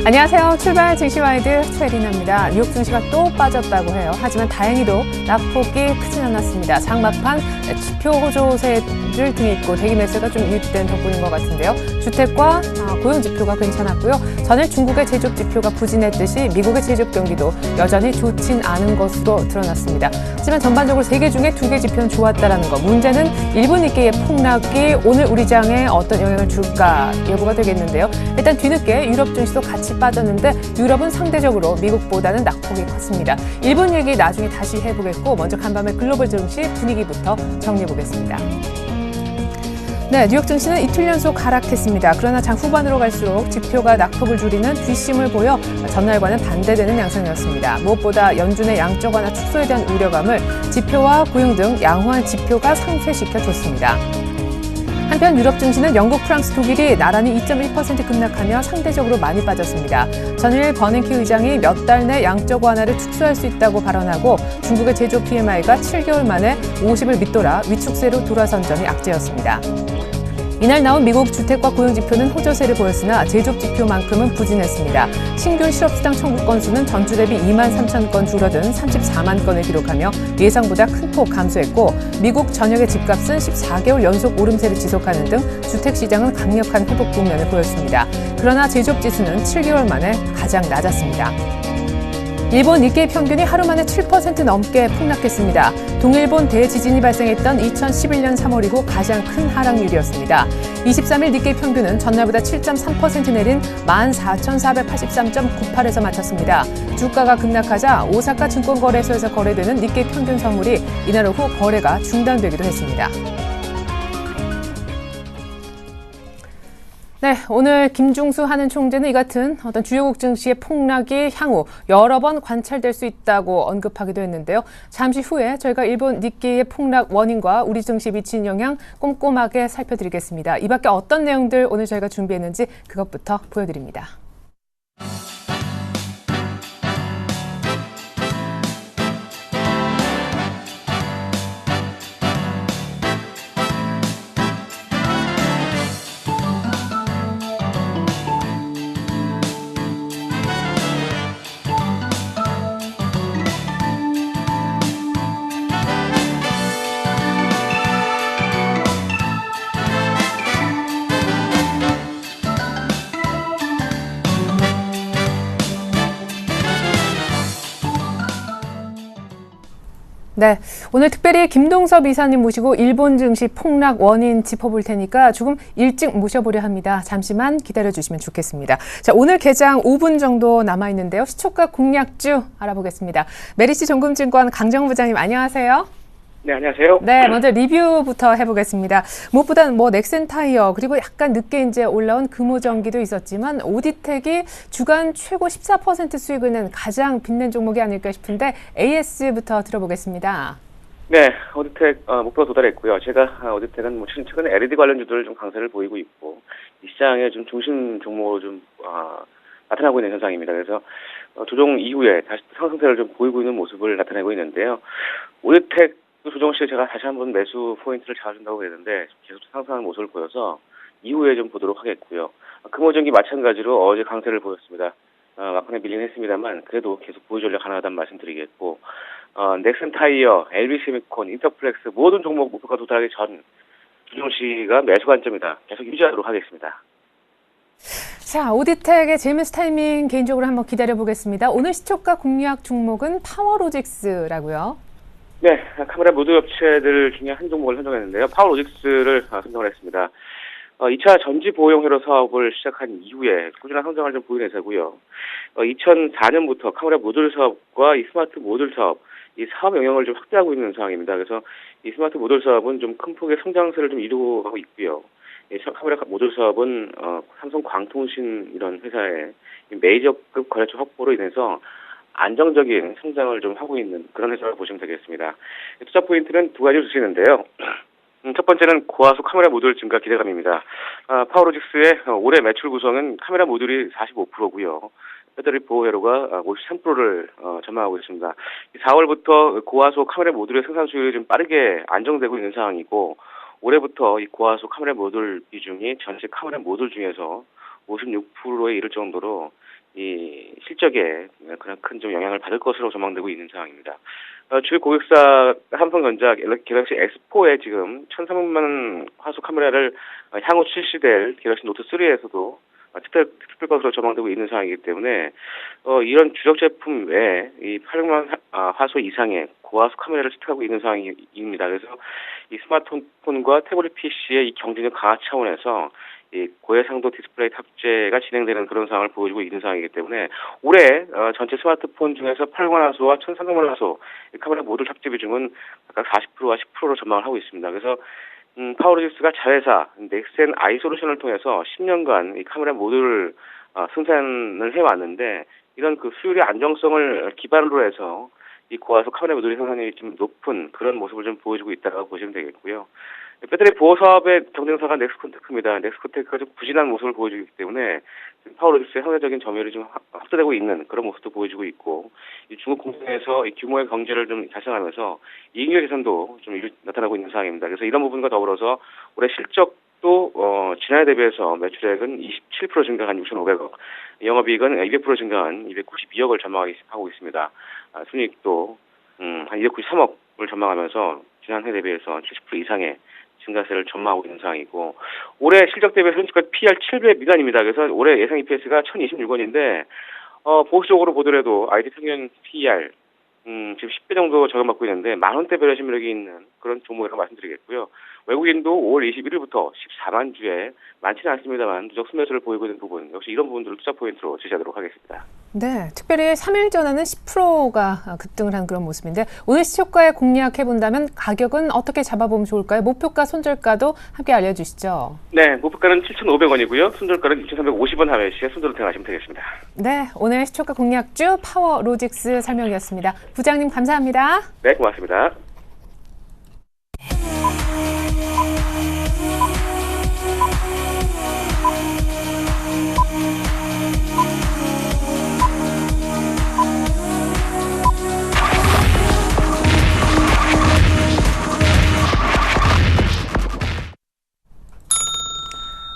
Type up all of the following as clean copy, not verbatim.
안녕하세요. 출발 증시와이드 최리나입니다. 뉴욕 증시가 또 빠졌다고 해요. 하지만 다행히도 낙폭이 크진 않았습니다. 장 막판 지표 호조세를 등있고 대기 매수가 좀 유입된 덕분인 것 같은데요. 주택과 고용 지표가 괜찮았고요. 전일 중국의 제조업 지표가 부진했듯이 미국의 제조업 경기도 여전히 좋진 않은 것으로 드러났습니다. 하지만 전반적으로 3개 중에 2개 지표는 좋았다라는 것. 문제는 일본 니케이의 폭락이 오늘 우리 장에 어떤 영향을 줄까 예보가 되겠는데요. 일단 뒤늦게 유럽 증시도 같이 빠졌는데 유럽은 상대적으로 미국보다는 낙폭이 컸습니다. 일본 얘기 나중에 다시 해보겠고 먼저 간밤의 글로벌 증시 분위기부터 정리해보겠습니다. 네, 뉴욕 증시는 이틀 연속 하락했습니다. 그러나 장 후반으로 갈수록 지표가 낙폭을 줄이는 뒷심을 보여 전날과는 반대되는 양상이었습니다. 무엇보다 연준의 양적 완화 축소에 대한 우려감을 지표와 고용 등 양호한 지표가 상쇄시켜줬습니다. 한편 유럽 증시는 영국, 프랑스, 독일이 나란히 2.1% 급락하며 상대적으로 많이 빠졌습니다. 전일 버냉키 의장이 몇 달 내 양적 완화를 축소할 수 있다고 발언하고 중국의 제조업 PMI가 7개월 만에 50을 밑돌아 위축세로 돌아선 점이 악재였습니다. 이날 나온 미국 주택과 고용 지표는 호조세를 보였으나 제조업 지표만큼은 부진했습니다. 신규 실업수당 청구 건수는 전주 대비 2만 3천 건 줄어든 34만 건을 기록하며 예상보다 큰 폭 감소했고 미국 전역의 집값은 14개월 연속 오름세를 지속하는 등 주택시장은 강력한 회복 국면을 보였습니다. 그러나 제조업 지수는 7개월 만에 가장 낮았습니다. 일본 니케이 평균이 하루 만에 7% 넘게 폭락했습니다. 동일본 대지진이 발생했던 2011년 3월 이후 가장 큰 하락률이었습니다. 23일 니케이 평균은 전날보다 7.3% 내린 14,483.98에서 마쳤습니다. 주가가 급락하자 오사카 증권거래소에서 거래되는 니케이 평균 선물이 이날 오후 거래가 중단되기도 했습니다. 네, 오늘 김중수 한은 총재는 이 같은 어떤 주요국 증시의 폭락이 향후 여러 번 관찰될 수 있다고 언급하기도 했는데요. 잠시 후에 저희가 일본 니케이의 폭락 원인과 우리 증시에 미친 영향 꼼꼼하게 살펴드리겠습니다. 이 밖에 어떤 내용들 오늘 저희가 준비했는지 그것부터 보여드립니다. 네, 오늘 특별히 김동섭 이사님 모시고 일본 증시 폭락 원인 짚어볼 테니까 조금 일찍 모셔보려 합니다. 잠시만 기다려주시면 좋겠습니다. 자, 오늘 개장 5분 정도 남아있는데요. 시초가 공략주 알아보겠습니다. 메리츠 정금증권 강정우 부장님 안녕하세요. 네, 안녕하세요. 네, 먼저 리뷰부터 해보겠습니다. 무엇보다는 넥센 타이어 그리고 약간 늦게 이제 올라온 금호전기도 있었지만 오디텍이 주간 최고 14% 수익을 낸 가장 빛낸 종목이 아닐까 싶은데 AS부터 들어보겠습니다. 네, 오디텍 목표가 도달했고요. 제가 오디텍은 최근에 LED 관련주들을 좀 강세를 보이고 있고 이 시장의 좀 중심 종목으로 좀 나타나고 있는 현상입니다. 그래서 조정 이후에 다시 상승세를 좀 보이고 있는 모습을 나타내고 있는데요. 오디텍 조정 시에 제가 다시 한번 매수 포인트를 잡아준다고 그랬는데 계속 상승하는 모습을 보여서 이후에 좀 보도록 하겠고요. 금호전기 마찬가지로 어제 강세를 보였습니다. 막판에 밀리긴 했습니다만 그래도 계속 보유 전략 가능하다는 말씀드리겠고 넥센 타이어, LB세미콘, 인터플렉스 모든 종목 목표가 도달하기 전 조정 시가 매수 관점이다. 계속 유지하도록 하겠습니다. 자, 오디텍의 제이메스 타이밍 개인적으로 한번 기다려보겠습니다. 오늘 시초가 공략 종목은 파워로직스라고요. 네, 카메라 모듈 업체들 중에 한 종목을 선정했는데요. 파워로직스를 선정을 했습니다. 2차 전지 보호용 회로 사업을 시작한 이후에 꾸준한 성장을 좀 보이는 회사고요. 2004년부터 카메라 모듈 사업과 이 스마트 모듈 사업, 이 사업 영역을 좀 확대하고 있는 상황입니다. 그래서 이 스마트 모듈 사업은 좀 큰 폭의 성장세를 좀 이루고 있고요. 카메라 모듈 사업은 삼성 광통신 이런 회사의 메이저급 거래처 확보로 인해서 안정적인 성장을 좀 하고 있는 그런 회사라고 보시면 되겠습니다. 투자 포인트는 두 가지를 주시는데요. 첫 번째는 고화소 카메라 모듈 증가 기대감입니다. 파워로직스의 올해 매출 구성은 카메라 모듈이 45%고요. 배터리 보호 회로가 53%를 전망하고 있습니다. 4월부터 고화소 카메라 모듈의 생산 수율이 좀 빠르게 안정되고 있는 상황이고 올해부터 이 고화소 카메라 모듈 비중이 전체 카메라 모듈 중에서 56%에 이를 정도로 이 실적에 그냥 큰 좀 영향을 받을 것으로 전망되고 있는 상황입니다. 주요 고객사 삼성전자 갤럭시 S4에 지금 1,300만 화소 카메라를 향후 출시될 갤럭시 노트 3에서도 특별 것으로 전망되고 있는 상황이기 때문에 이런 주력 제품 외에 이 800만 화소 이상의 고화소 카메라를 획득하고 있는 상황입니다. 그래서 이 스마트폰과 태블릿 PC의 이 경쟁력 강화 차원에서 이 고해상도 디스플레이 탑재가 진행되는 그런 상황을 보여주고 있는 상황이기 때문에 올해 전체 스마트폰 중에서 800만 화소와 1,300만 화소 카메라 모듈 탑재 비중은 각각 40%와 10%로 전망을 하고 있습니다. 그래서 파워로직스가 자회사 넥센 아이솔루션을 통해서 10년간 이 카메라 모듈을 생산을 해왔는데 이런 그 수율의 안정성을 기반으로 해서 이 고화소 카메라 모듈의 생산량이 좀 높은 그런 모습을 좀 보여주고 있다고 보시면 되겠고요. 배터리 보호 사업의 경쟁사가 넥스콘테크입니다. 넥스콘테크가 좀 부진한 모습을 보여주기 때문에 파워로직스의 상대적인 점유율이 좀 확대되고 있는 그런 모습도 보여주고 있고, 이 중국 공장에서 이 규모의 경제를 좀 달성하면서 이익률 개선도 좀 나타나고 있는 상황입니다. 그래서 이런 부분과 더불어서 올해 실적도 지난해 대비해서 매출액은 27% 증가한 6,500억, 영업이익은 200% 증가한 292억을 전망하고 있습니다. 순이익도 한 293억을 전망하면서 지난해 대비해서 70% 이상의 증가세를 전망하고 있는 상황이고, 올해 실적 대비 현재까지 PR 7배 미만입니다. 그래서 올해 예상 EPS가 1,026원인데 보수적으로 보더라도 아이티 평균 PER 지금 10배 정도 적용받고 있는데 만원대 배려심력이 있는 그런 종목이라고 말씀드리겠고요. 외국인도 5월 21일부터 14만 주에 많지는 않습니다만 누적 순매수를 보이고 있는 부분, 역시 이런 부분들을 투자 포인트로 제시하도록 하겠습니다. 네, 특별히 3일 전에는 10%가 급등을 한 그런 모습인데 오늘 시초가에 공략해본다면 가격은 어떻게 잡아보면 좋을까요? 목표가, 손절가도 함께 알려주시죠. 네, 목표가는 7,500원이고요. 손절가는 6,350원 하회 시에 손절로 대응하시면 되겠습니다. 네, 오늘 시초가 공략주 파워로직스 설명이었습니다. 부장님 감사합니다. 네, 고맙습니다.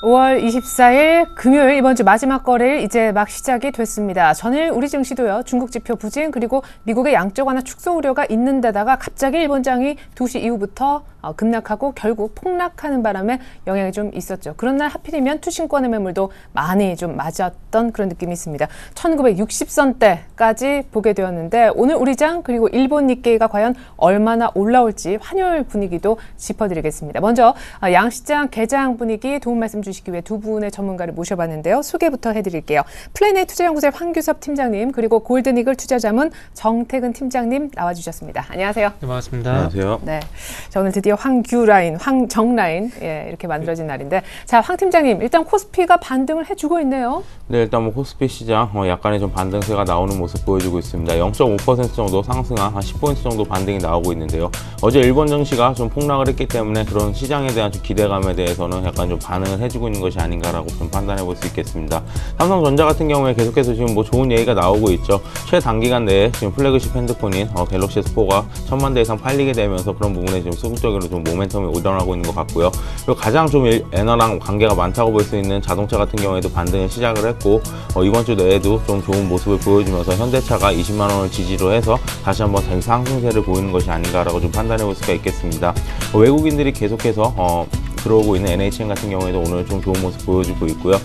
(5월 24일) 금요일 이번 주 마지막 거래일 이제 막 시작이 됐습니다. 전일 우리 증시도요. 중국 지표 부진 그리고 미국의 양적 완화 축소 우려가 있는 데다가 갑자기 일본장이 2시 이후부터 급락하고 결국 폭락하는 바람에 영향이 좀 있었죠. 그런 날 하필이면 투신권의 매물도 많이 좀 맞았던 그런 느낌이 있습니다. 1960선대까지 보게 되었는데 오늘 우리 장 그리고 일본 니케이가 과연 얼마나 올라올지 환율 분위기도 짚어드리겠습니다. 먼저 양시장 개장 분위기 도움 말씀 주시기 위해 두 분의 전문가를 모셔봤는데요. 소개부터 해드릴게요. 플래닛 투자연구소의 황규섭 팀장님 그리고 골든이글 투자자문 정태근 팀장님 나와주셨습니다. 안녕하세요. 네, 반갑습니다. 안녕하세요. 네, 자, 오늘 드디어 황규라인, 황정라인 이렇게 만들어진 날인데 자, 황 팀장님 일단 코스피가 반등을 해주고 있네요. 네, 일단 뭐 코스피 시장 약간의 좀 반등세가 나오는 모습 보여주고 있습니다. 0.5% 정도 상승한 한 10포인트 정도 반등이 나오고 있는데요. 어제 일본 증시가 좀 폭락을 했기 때문에 그런 시장에 대한 좀 기대감에 대해서는 약간 좀 반응을 해주고 있는 것이 아닌가라고 좀 판단해 볼 수 있겠습니다. 삼성전자 같은 경우에 계속해서 지금 뭐 좋은 얘기가 나오고 있죠. 최단기간 내에 지금 플래그십 핸드폰인 갤럭시 S4가 1000만 대 이상 팔리게 되면서 그런 부분에 지금 소극적으로 좀 모멘텀이 일어나고 있는 것 같고요. 그리고 가장 좀 엔화랑 관계가 많다고 볼 수 있는 자동차 같은 경우에도 반등을 시작을 했고 이번 주 내에도 좀 좋은 모습을 보여주면서 현대차가 20만 원을 지지로 해서 다시 한번 상승세를 보이는 것이 아닌가라고 좀 판단해 볼 수가 있겠습니다. 외국인들이 계속해서 들어오고 있는 NHN 같은 경우에도 오늘 좀 좋은 모습 보여주고 있고요.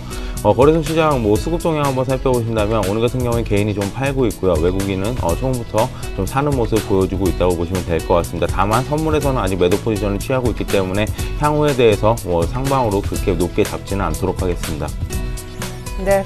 거래소 시장 뭐 수급 동향 한번 살펴보신다면 오늘 같은 경우에 개인이 좀 팔고 있고요. 외국인은 처음부터 좀 사는 모습 보여주고 있다고 보시면 될 것 같습니다. 다만 선물에서는 아직 매도 포지션을 취하고 있기 때문에 향후에 대해서 상방으로 그렇게 높게 잡지는 않도록 하겠습니다. 네.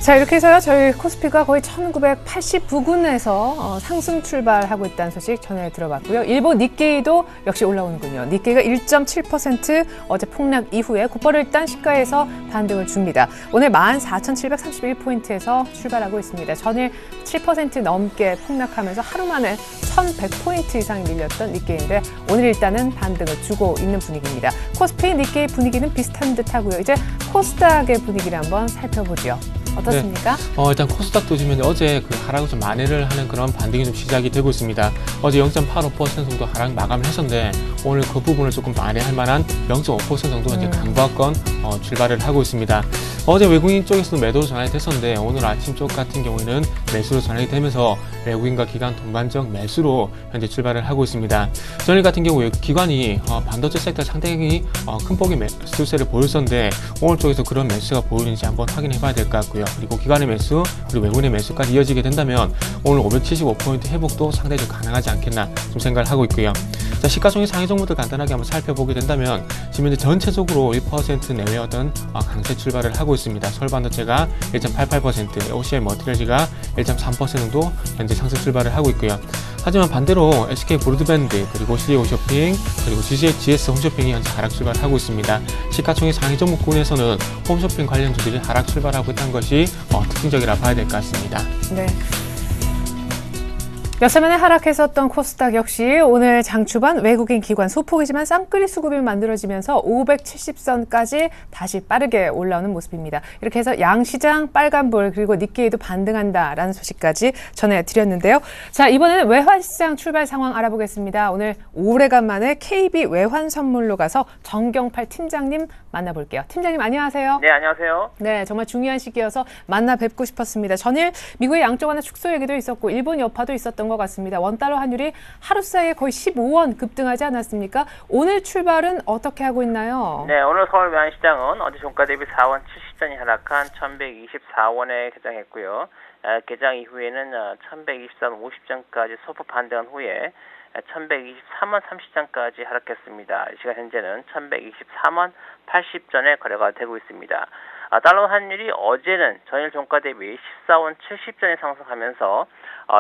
자, 이렇게 해서요. 저희 코스피가 거의 1989군에서 상승 출발하고 있다는 소식 전해 들어봤고요. 일본 니케이도 역시 올라오는군요. 니케이가 1.7% 어제 폭락 이후에 곧바로 일단 시가에서 반등을 줍니다. 오늘 14,731포인트에서 출발하고 있습니다. 전일 7% 넘게 폭락하면서 하루 만에 1,100포인트 이상이 밀렸던 니케이인데 오늘 일단은 반등을 주고 있는 분위기입니다. 코스피, 니케이 분위기는 비슷한 듯하고요. 이제 코스닥의 분위기를 한번 살펴보죠. 어떻습니까? 일단 코스닥 보시면 어제 그 하락을 좀 만회를 하는 그런 반등이 좀 시작이 되고 있습니다. 어제 0.85% 정도 하락 마감을 했었는데 오늘 그 부분을 조금 만회할 만한 0.5% 정도 이제 강보합권 출발을 하고 있습니다. 어제 외국인 쪽에서도 매도로 전환이 됐었는데 오늘 아침 쪽 같은 경우에는 매수로 전환이 되면서 외국인과 기관 동반적 매수로 현재 출발을 하고 있습니다. 전일 같은 경우 기관이 반도체 섹터 상당히 큰 폭의 매수세를 보였었는데 오늘 쪽에서 그런 매수가 보이는지 한번 확인해 봐야 될 것 같고요. 그리고 기관의 매수 그리고 외국인의 매수까지 이어지게 된다면 오늘 575포인트 회복도 상당히 좀 가능하지 않겠나 좀 생각을 하고 있고요. 자, 시가총액 상위 종목들 간단하게 한번 살펴보게 된다면 지금 현재 전체적으로 1% 내외 어떤 강세 출발을 하고 있습니다. 서울반도체가 1.88%, OCI 머티리얼즈가 1.3% 정도 현재 상승 출발을 하고 있고요. 하지만 반대로 SK 브로드밴드 그리고 CJ 홈쇼핑 그리고 GS 홈쇼핑이 현재 하락 출발하고 있습니다. 시가총액 상위 종목군에서는 홈쇼핑 관련주들이 하락 출발하고 있다는 것이 특징적이라 봐야 될 것 같습니다. 네. 며칠 만에 하락했었던 코스닥 역시 오늘 장 초반 외국인 기관 소폭이지만 쌍끌이 수급이 만들어지면서 570선까지 다시 빠르게 올라오는 모습입니다. 이렇게 해서 양시장 빨간불 그리고 니케이도 반등한다라는 소식까지 전해드렸는데요. 자, 이번에는 외환시장 출발 상황 알아보겠습니다. 오늘 오래간만에 KB 외환선물로 가서 정경팔 팀장님 만나볼게요. 팀장님 안녕하세요. 네, 안녕하세요. 네, 정말 중요한 시기여서 만나 뵙고 싶었습니다. 전일 미국의 양적 완화 축소 얘기도 있었고 일본 여파도 있었던 것 같습니다. 원달러 환율이 하루 사이에 거의 15원 급등하지 않았습니까? 오늘 출발은 어떻게 하고 있나요? 네, 오늘 서울 외환시장은 어제 종가 대비 4원 70전이 하락한 1124원에 개장했고요. 개장 이후에는 1124원 50전까지 소폭 반등한 후에 1123원 30전까지 하락했습니다. 이 시간 현재는 1123원 80전에 거래가 되고 있습니다. 달러 환율이 어제는 전일 종가 대비 14원 70전에 상승하면서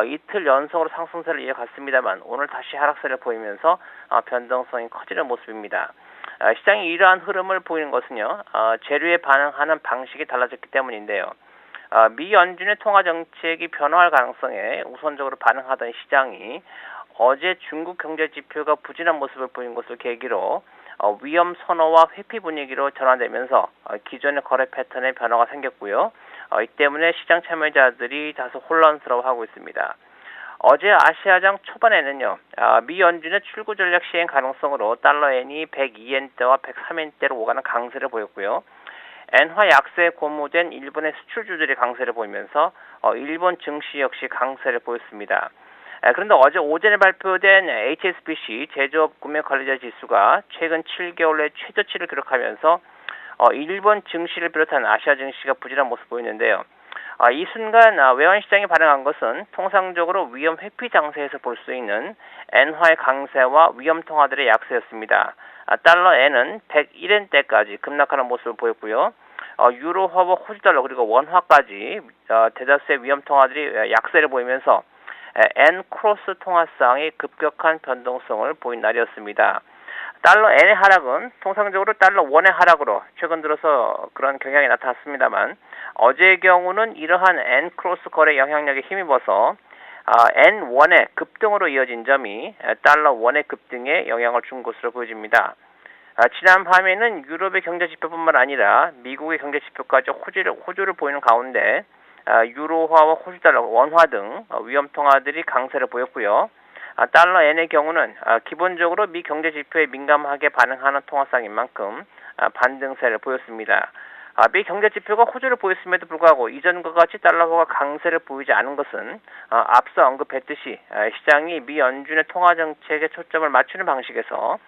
이틀 연속으로 상승세를 이어갔습니다만 오늘 다시 하락세를 보이면서 변동성이 커지는 모습입니다. 시장이 이러한 흐름을 보이는 것은요, 재료에 반응하는 방식이 달라졌기 때문인데요. 미 연준의 통화 정책이 변화할 가능성에 우선적으로 반응하던 시장이 어제 중국 경제 지표가 부진한 모습을 보인 것을 계기로 위험 선호와 회피 분위기로 전환되면서 기존의 거래 패턴에 변화가 생겼고요. 이 때문에 시장 참여자들이 다소 혼란스러워하고 있습니다. 어제 아시아장 초반에는요, 미 연준의 출구 전략 시행 가능성으로 달러엔이 102엔대와 103엔대로 오가는 강세를 보였고요. 엔화 약세에 고무된 일본의 수출주들이 강세를 보이면서 일본 증시 역시 강세를 보였습니다. 그런데 어제 오전에 발표된 HSBC 제조업 구매 관리자 지수가 최근 7개월 내 최저치를 기록하면서 일본 증시를 비롯한 아시아 증시가 부진한 모습 보이는데요. 이 순간 외환시장이 반응한 것은 통상적으로 위험 회피 장세에서 볼 수 있는 엔화의 강세와 위험 통화들의 약세였습니다. 달러 엔은 101엔대까지 급락하는 모습을 보였고요. 유로, 허브, 호주 달러 그리고 원화까지 대다수의 위험 통화들이 약세를 보이면서 엔 크로스 통화상이 급격한 변동성을 보인 날이었습니다. 달러 엔의 하락은 통상적으로 달러 원의 하락으로 최근 들어서 그런 경향이 나타났습니다만 어제의 경우는 이러한 엔 크로스 거래 영향력에 힘입어서 엔 원의 급등으로 이어진 점이 달러 원의 급등에 영향을 준 것으로 보여집니다. 지난 밤에는 유럽의 경제 지표뿐만 아니라 미국의 경제 지표까지 호조를 보이는 가운데 유로화와 호주 달러, 원화 등 위험 통화들이 강세를 보였고요. 달러 엔의 경우는 기본적으로 미 경제 지표에 민감하게 반응하는 통화상인 만큼 반등세를 보였습니다. 미 경제 지표가 호조를 보였음에도 불구하고 이전과 같이 달러화가 강세를 보이지 않은 것은 앞서 언급했듯이 시장이 미 연준의 통화 정책에 초점을 맞추는 방식에서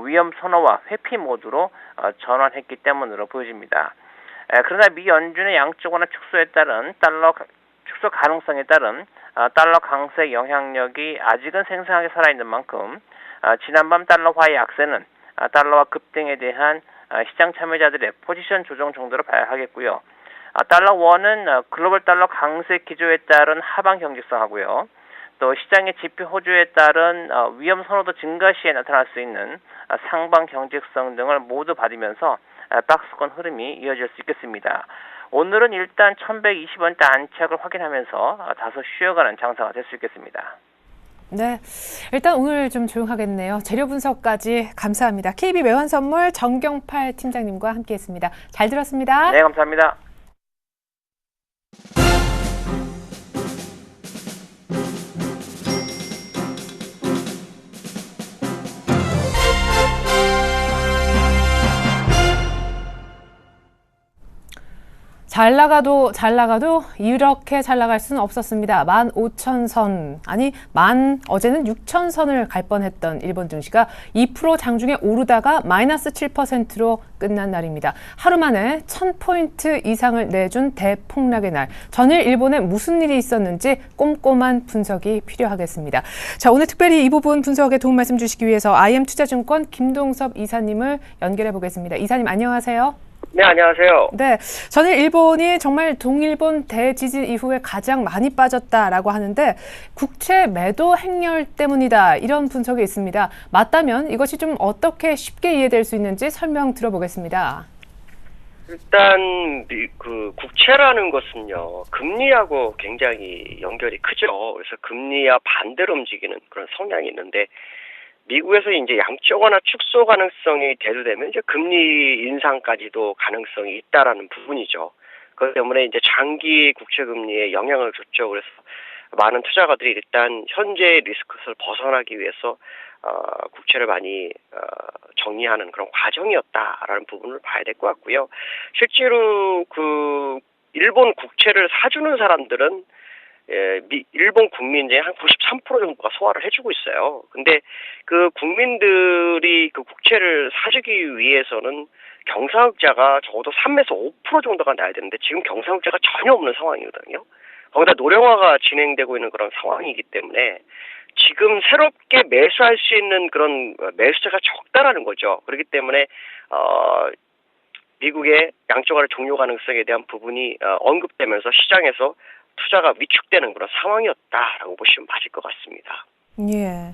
위험 선호와 회피 모드로 전환했기 때문으로 보여집니다. 그러나 미 연준의 양적 완화 축소에 따른 달러 축소 가능성에 따른 달러 강세 영향력이 아직은 생생하게 살아있는 만큼 지난밤 달러화의 약세는 달러화 급등에 대한 시장 참여자들의 포지션 조정 정도로 봐야 하겠고요. 달러 원은 글로벌 달러 강세 기조에 따른 하방 경직성하고요. 또 시장의 지표 호조에 따른 위험 선호도 증가 시에 나타날 수 있는 상방 경직성 등을 모두 받으면서 박스권 흐름이 이어질 수 있겠습니다. 오늘은 일단 1120원대 안착을 확인하면서 다소 쉬어가는 장사가 될 수 있겠습니다. 네, 일단 오늘 좀 조용하겠네요. 재료 분석까지 감사합니다. KB 외환선물 정경팔 팀장님과 함께했습니다. 잘 들었습니다. 네, 감사합니다. 잘 나가도 이렇게 잘 나갈 수는 없었습니다. 15,000선, 아니 어제는 6,000선을 갈 뻔했던 일본 증시가 2% 장중에 오르다가 마이너스 7%로 끝난 날입니다. 하루 만에 1000포인트 이상을 내준 대폭락의 날. 전일 일본에 무슨 일이 있었는지 꼼꼼한 분석이 필요하겠습니다. 자, 오늘 특별히 이 부분 분석에 도움 말씀 주시기 위해서 IM투자증권 김동섭 이사님을 연결해 보겠습니다. 이사님 안녕하세요. 네, 안녕하세요. 네, 전일 일본이 정말 동일본 대지진 이후에 가장 많이 빠졌다라고 하는데 국채 매도 행렬 때문이다 이런 분석이 있습니다. 맞다면 이것이 좀 어떻게 쉽게 이해될 수 있는지 설명 들어보겠습니다. 일단 그 국채라는 것은요, 금리하고 굉장히 연결이 크죠. 그래서 금리와 반대로 움직이는 그런 성향이 있는데 미국에서 이제 양적 완화 축소 가능성이 대두되면 이제 금리 인상까지도 가능성이 있다라는 부분이죠. 그렇기 때문에 이제 장기 국채 금리에 영향을 줬죠. 그래서 많은 투자가들이 일단 현재 리스크를 벗어나기 위해서 국채를 많이 정리하는 그런 과정이었다라는 부분을 봐야 될 것 같고요. 실제로 그 일본 국채를 사주는 사람들은 일본 국민의 한 93% 정도가 소화를 해주고 있어요. 근데 그 국민들이 그 국채를 사주기 위해서는 경상흑자가 적어도 3에서 5% 정도가 나야 되는데 지금 경상흑자가 전혀 없는 상황이거든요. 거기다 노령화가 진행되고 있는 그런 상황이기 때문에 지금 새롭게 매수할 수 있는 그런 매수자가 적다라는 거죠. 그렇기 때문에 미국의 양적완화 종료 가능성에 대한 부분이 언급되면서 시장에서 투자가 위축되는 그런 상황이었다라고 보시면 맞을 것 같습니다. 예.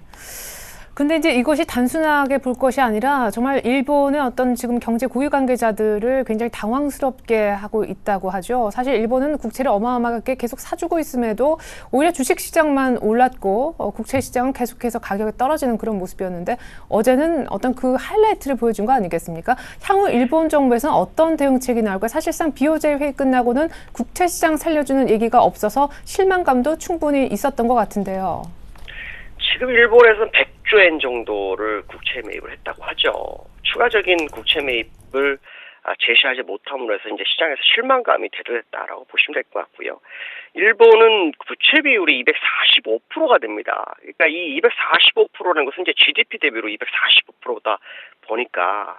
근데 이제 이것이 단순하게 볼 것이 아니라 정말 일본의 어떤 지금 경제 고위 관계자들을 굉장히 당황스럽게 하고 있다고 하죠. 사실 일본은 국채를 어마어마하게 계속 사주고 있음에도 오히려 주식시장만 올랐고 국채 시장은 계속해서 가격이 떨어지는 그런 모습이었는데 어제는 어떤 그 하이라이트를 보여준 거 아니겠습니까? 향후 일본 정부에서는 어떤 대응책이 나올까? 사실상 BOJ 회의 끝나고는 국채 시장 살려주는 얘기가 없어서 실망감도 충분히 있었던 것 같은데요. 지금 일본에서는 100조엔 정도를 국채 매입을 했다고 하죠. 추가적인 국채 매입을 제시하지 못함으로 해서 이제 시장에서 실망감이 대두됐다라고 보시면 될 것 같고요. 일본은 부채 비율이 245%가 됩니다. 그러니까 이 245%라는 것은 이제 GDP 대비로 245%다 보니까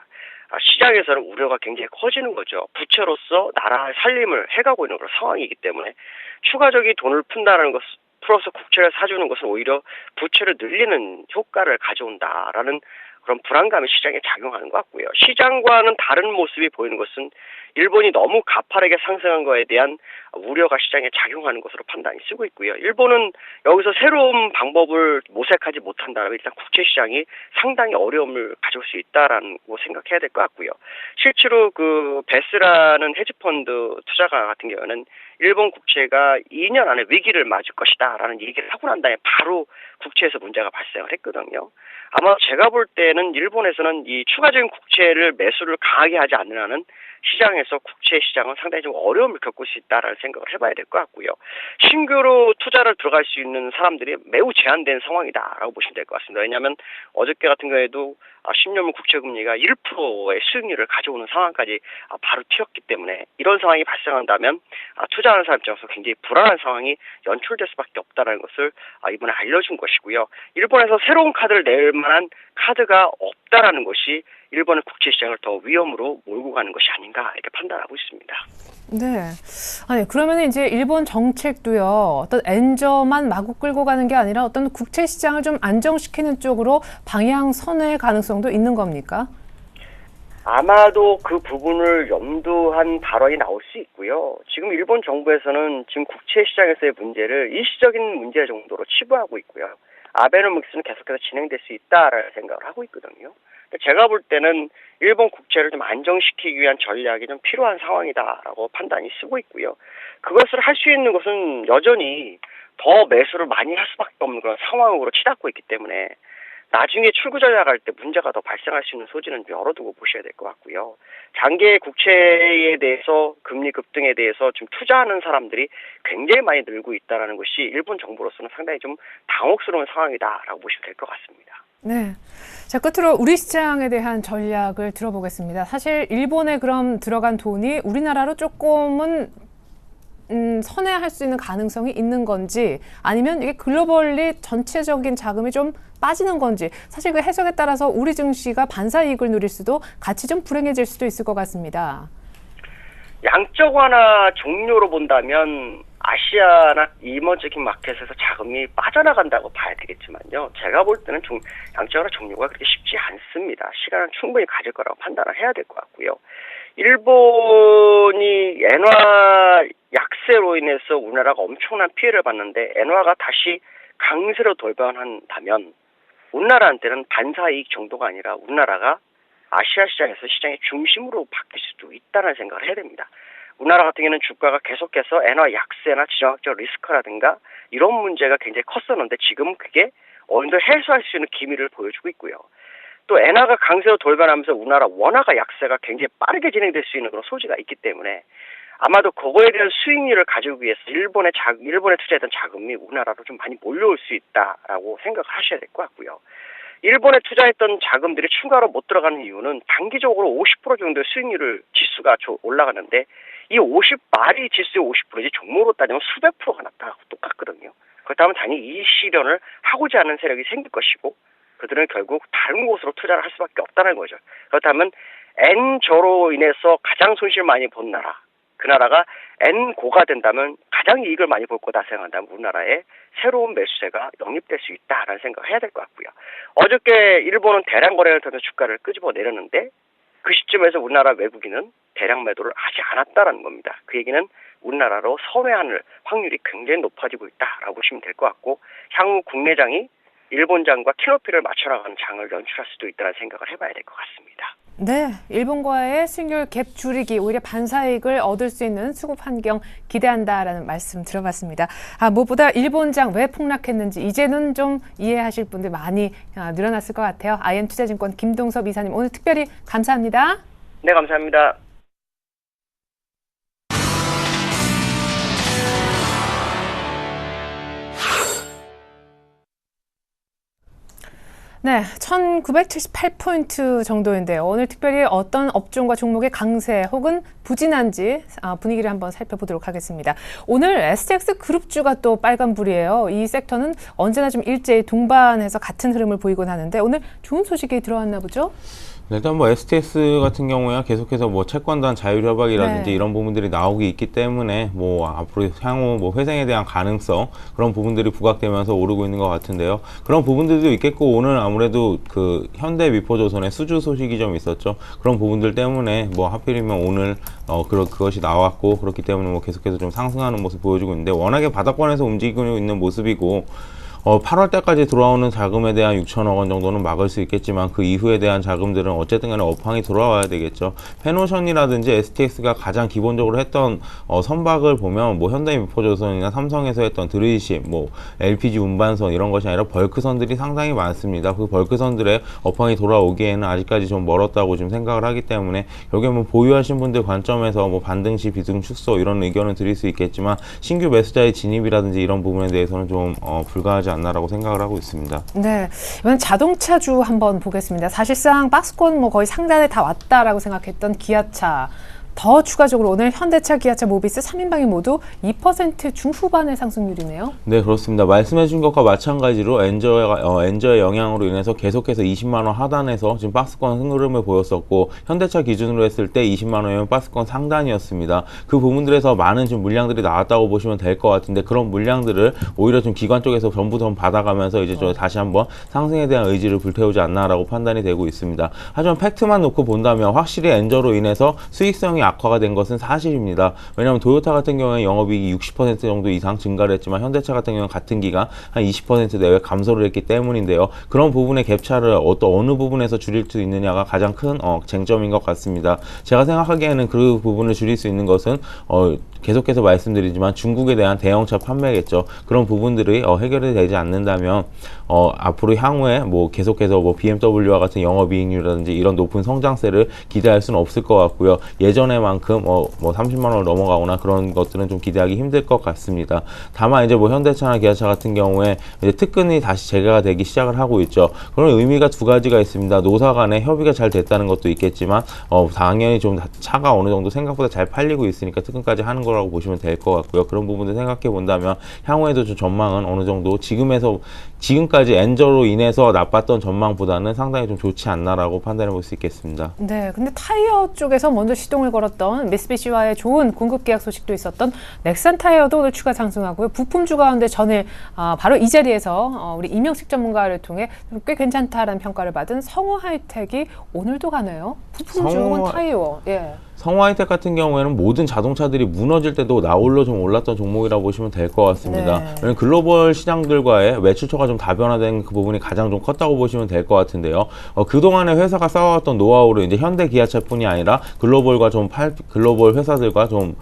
시장에서는 우려가 굉장히 커지는 거죠. 부채로서 나라의 살림을 해가고 있는 그런 상황이기 때문에 추가적인 돈을 푼다는 것 풀어서 국채를 사주는 것은 오히려 부채를 늘리는 효과를 가져온다라는 그런 불안감이 시장에 작용하는 것 같고요. 시장과는 다른 모습이 보이는 것은 일본이 너무 가파르게 상승한 거에 대한 우려가 시장에 작용하는 것으로 판단이 쓰고 있고요. 일본은 여기서 새로운 방법을 모색하지 못한다면 일단 국채 시장이 상당히 어려움을 가져올 수 있다라고 생각해야 될 것 같고요. 실제로 그 베스라는 헤지펀드 투자가 같은 경우는 일본 국채가 2년 안에 위기를 맞을 것이다라는 얘기를 하고 난 다음에 바로 국채에서 문제가 발생을 했거든요. 아마 제가 볼 때는 일본에서는 이 추가적인 국채를 매수를 강하게 하지 않는 한은 시장에서 국채 시장은 상당히 좀 어려움을 겪을 수 있다라는 생각을 해봐야 될 것 같고요. 신규로 투자를 들어갈 수 있는 사람들이 매우 제한된 상황이다라고 보시면 될 것 같습니다. 왜냐하면 어저께 같은 경우에도 10년물 국채 금리가 1%의 수익률을 가져오는 상황까지 바로 튀었기 때문에 이런 상황이 발생한다면 투자하는 사람 입장에서 굉장히 불안한 상황이 연출될 수밖에 없다는 것을 이번에 알려준 것이고요. 일본에서 새로운 카드를 낼 만한 카드가 없다라는 것이 일본의 국채 시장을 더 위험으로 몰고 가는 것이 아닌가 이렇게 판단하고 있습니다. 네. 아니, 그러면 이제 일본 정책도요, 어떤 엔저만 마구 끌고 가는 게 아니라 어떤 국채 시장을 좀 안정시키는 쪽으로 방향선의 가능성도 있는 겁니까? 아마도 그 부분을 염두한 발언이 나올 수 있고요. 지금 일본 정부에서는 지금 국채 시장에서의 문제를 일시적인 문제 정도로 치부하고 있고요. 아베노믹스는 계속해서 진행될 수 있다라는 생각을 하고 있거든요. 제가 볼 때는 일본 국채를 좀 안정시키기 위한 전략이 좀 필요한 상황이다라고 판단이 쓰고 있고요. 그것을 할 수 있는 것은 여전히 더 매수를 많이 할 수밖에 없는 그런 상황으로 치닫고 있기 때문에 나중에 출구 전략할 때 문제가 더 발생할 수 있는 소지는 열어두고 보셔야 될 것 같고요. 장기 국채에 대해서 금리 급등에 대해서 좀 투자하는 사람들이 굉장히 많이 늘고 있다는 것이 일본 정부로서는 상당히 좀 당혹스러운 상황이다라고 보시면 될 것 같습니다. 네. 자, 끝으로 우리 시장에 대한 전략을 들어보겠습니다. 사실 일본에 그럼 들어간 돈이 우리나라로 조금은 선회할 수 있는 가능성이 있는 건지 아니면 이게 글로벌리 전체적인 자금이 좀 빠지는 건지 사실 그 해석에 따라서 우리 증시가 반사 이익을 누릴 수도 같이 좀 불행해질 수도 있을 것 같습니다. 양적 완화 종료로 본다면 아시아나 이머징 마켓에서 자금이 빠져나간다고 봐야 되겠지만요. 제가 볼 때는 양적 완화 종료가 그렇게 쉽지 않습니다. 시간은 충분히 가질 거라고 판단을 해야 될 것 같고요. 일본이 엔화 약세로 인해서 우리나라가 엄청난 피해를 봤는데 엔화가 다시 강세로 돌변한다면 우리나라한테는 반사이익 정도가 아니라 우리나라가 아시아 시장에서 시장의 중심으로 바뀔 수도 있다는 생각을 해야 됩니다. 우리나라 같은 경우는 주가가 계속해서 엔화 약세나 지정학적 리스크라든가 이런 문제가 굉장히 컸었는데 지금은 그게 어느 정도 해소할 수 있는 기미를 보여주고 있고요. 또 엔화가 강세로 돌변하면서 우리나라 원화가 약세가 굉장히 빠르게 진행될 수 있는 그런 소지가 있기 때문에 아마도 그거에 대한 수익률을 가지기 위해서 일본에 투자했던 자금이 우리나라로 좀 많이 몰려올 수 있다라고 생각을 하셔야 될 것 같고요. 일본에 투자했던 자금들이 추가로 못 들어가는 이유는 단기적으로 50% 정도의 수익률을 지수가 올라가는데 이 50말이 지수의 50%지 종목으로 따지면 수백 프로가 낮다고 똑같거든요. 그렇다면 당연히 이 실현을 하고자 하는 세력이 생길 것이고 그들은 결국 다른 곳으로 투자를 할 수밖에 없다는 거죠. 그렇다면 N저로 인해서 가장 손실 많이 본 나라, 그 나라가 N고가 된다면 가장 이익을 많이 볼 거다 생각한다면 우리나라에 새로운 매수세가 영입될 수 있다라는 생각을 해야 될 것 같고요. 어저께 일본은 대량 거래를 통해서 주가를 끄집어 내렸는데 그 시점에서 우리나라 외국인은 대량 매도를 하지 않았다라는 겁니다. 그 얘기는 우리나라로 선회할 확률이 굉장히 높아지고 있다라고 보시면 될 것 같고 향후 국내장이 일본장과 키높이를 맞춰나가는 장을 연출할 수도 있다는 생각을 해봐야 될 것 같습니다. 네, 일본과의 수익률 갭 줄이기, 오히려 반사이익을 얻을 수 있는 수급 환경 기대한다라는 말씀 들어봤습니다. 무엇보다 일본장 왜 폭락했는지 이제는 좀 이해하실 분들 많이 늘어났을 것 같아요. IM투자증권 김동섭 이사님 오늘 특별히 감사합니다. 네, 감사합니다. 네, 1978포인트 정도인데요. 오늘 특별히 어떤 업종과 종목의 강세 혹은 부진한지 분위기를 한번 살펴보도록 하겠습니다. 오늘 STX 그룹주가 또 빨간불이에요. 이 섹터는 언제나 좀 일제히 동반해서 같은 흐름을 보이곤 하는데 오늘 좋은 소식이 들어왔나 보죠? 일단 뭐 STS 같은 경우야 계속해서 뭐 채권단 자율협약이라든지 네. 이런 부분들이 나오기 있기 때문에 뭐 앞으로 향후 뭐 회생에 대한 가능성 그런 부분들이 부각되면서 오르고 있는 것 같은데요. 그런 부분들도 있겠고 오늘 아무래도 그 현대미포조선의 수주 소식이 좀 있었죠. 그런 부분들 때문에 뭐 하필이면 오늘 그것이 나왔고 그렇기 때문에 뭐 계속해서 좀 상승하는 모습 보여주고 있는데 워낙에 바닥권에서 움직이고 있는 모습이고 8월 때까지 들어오는 자금에 대한 6천억 원 정도는 막을 수 있겠지만 그 이후에 대한 자금들은 어쨌든 간에 업황이 돌아와야 되겠죠. 페노션이라든지 STX가 가장 기본적으로 했던 선박을 보면 뭐 현대미포조선이나 삼성에서 했던 드루이십, 뭐 LPG 운반선 이런 것이 아니라 벌크선들이 상당히 많습니다. 그 벌크선들의 업황이 돌아오기에는 아직까지 좀 멀었다고 좀 생각을 하기 때문에 여기 뭐 보유하신 분들 관점에서 뭐 반등시 비중 축소 이런 의견을 드릴 수 있겠지만 신규 매수자의 진입이라든지 이런 부분에 대해서는 좀 불가하지 않나라고 생각을 하고 있습니다. 네, 이번 자동차주 한번 보겠습니다. 사실상 박스권 뭐 거의 상단에 다 왔다라고 생각했던 기아차. 더 추가적으로 오늘 현대차, 기아차, 모비스 3인방이 모두 2% 중후반의 상승률이네요. 네, 그렇습니다. 말씀해 주신 것과 마찬가지로 엔저의 영향으로 인해서 계속해서 20만 원 하단에서 지금 박스권 흐름을 보였었고 현대차 기준으로 했을 때 20만 원이면 박스권 상단이었습니다. 그 부분들에서 많은 지금 물량들이 나왔다고 보시면 될 것 같은데 그런 물량들을 오히려 좀 기관 쪽에서 전부 좀 받아가면서 이제 좀 다시 한번 상승에 대한 의지를 불태우지 않나라고 판단이 되고 있습니다. 하지만 팩트만 놓고 본다면 확실히 엔저로 인해서 수익성이 악화가 된 것은 사실입니다. 왜냐하면 도요타 같은 경우에 영업이익이 60% 정도 이상 증가를 했지만 현대차 같은 경우는 같은 기간 한 20% 내외 감소를 했기 때문인데요. 그런 부분의 갭차를 어느 부분에서 줄일 수 있느냐가 가장 큰 쟁점인 것 같습니다. 제가 생각하기에는 그 부분을 줄일 수 있는 것은 계속해서 말씀드리지만 중국에 대한 대형차 판매겠죠. 그런 부분들이 해결이 되지 않는다면 앞으로 향후에 뭐 계속해서 뭐 BMW와 같은 영업이익률이라든지 이런 높은 성장세를 기대할 수는 없을 것 같고요. 예전에만큼 뭐 30만 원을 넘어가거나 그런 것들은 좀 기대하기 힘들 것 같습니다. 다만 이제 뭐 현대차나 기아차 같은 경우에 이제 특근이 다시 재개가 되기 시작을 하고 있죠. 그런 의미가 두 가지가 있습니다. 노사 간에 협의가 잘 됐다는 것도 있겠지만 당연히 좀 차가 어느 정도 생각보다 잘 팔리고 있으니까 특근까지 하는 거라고 보시면 될 것 같고요. 그런 부분들 생각해 본다면 향후에도 좀 전망은 어느 정도 지금까지 엔저로 인해서 나빴던 전망보다는 상당히 좀 좋지 않나라고 판단해 볼 수 있겠습니다. 네, 근데 타이어 쪽에서 먼저 시동을 걸었던 미쓰비시와의 좋은 공급 계약 소식도 있었던 넥산 타이어도 오늘 추가 상승하고요. 부품주 가운데 전일 바로 이 자리에서 우리 이명식 전문가를 통해 꽤 괜찮다라는 평가를 받은 성우 하이텍이 오늘도 가네요. 부품주는 타이어. 예. 성우 하이텍 같은 경우에는 모든 자동차들이 무너질 때도 나홀로 좀 올랐던 종목이라고 보시면 될 것 같습니다. 네. 왜냐면 글로벌 시장들과의 매출처가 좀 다변화된 그 부분이 가장 좀 컸다고 보시면 될 것 같은데요. 그동안에 회사가 쌓아왔던 노하우를 이제 현대 기아차뿐이 아니라 글로벌 회사들과 좀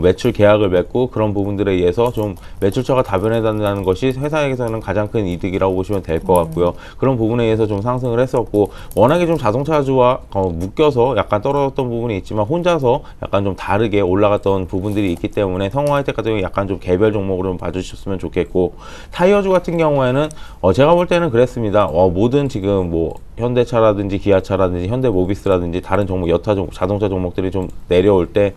매출 계약을 맺고 그런 부분들에 의해서 좀 매출처가 다변화된다는 것이 회사에게서는 가장 큰 이득이라고 보시면 될 것 같고요. 그런 부분에 의해서 좀 상승을 했었고 워낙에 좀 자동차주와 묶여서 약간 떨어졌던 부분이 있지만 혼자서 약간 좀 다르게 올라갔던 부분들이 있기 때문에 성우 하이텍 같은 경우 약간 좀 개별 종목으로 좀 봐주셨으면 좋겠고 타이어주 같은 경우에는 제가 볼 때는 그랬습니다. 모든 지금 뭐 현대차라든지 기아차라든지 현대모비스라든지 다른 종목 여타 자동차 종목들이 좀 내려올 때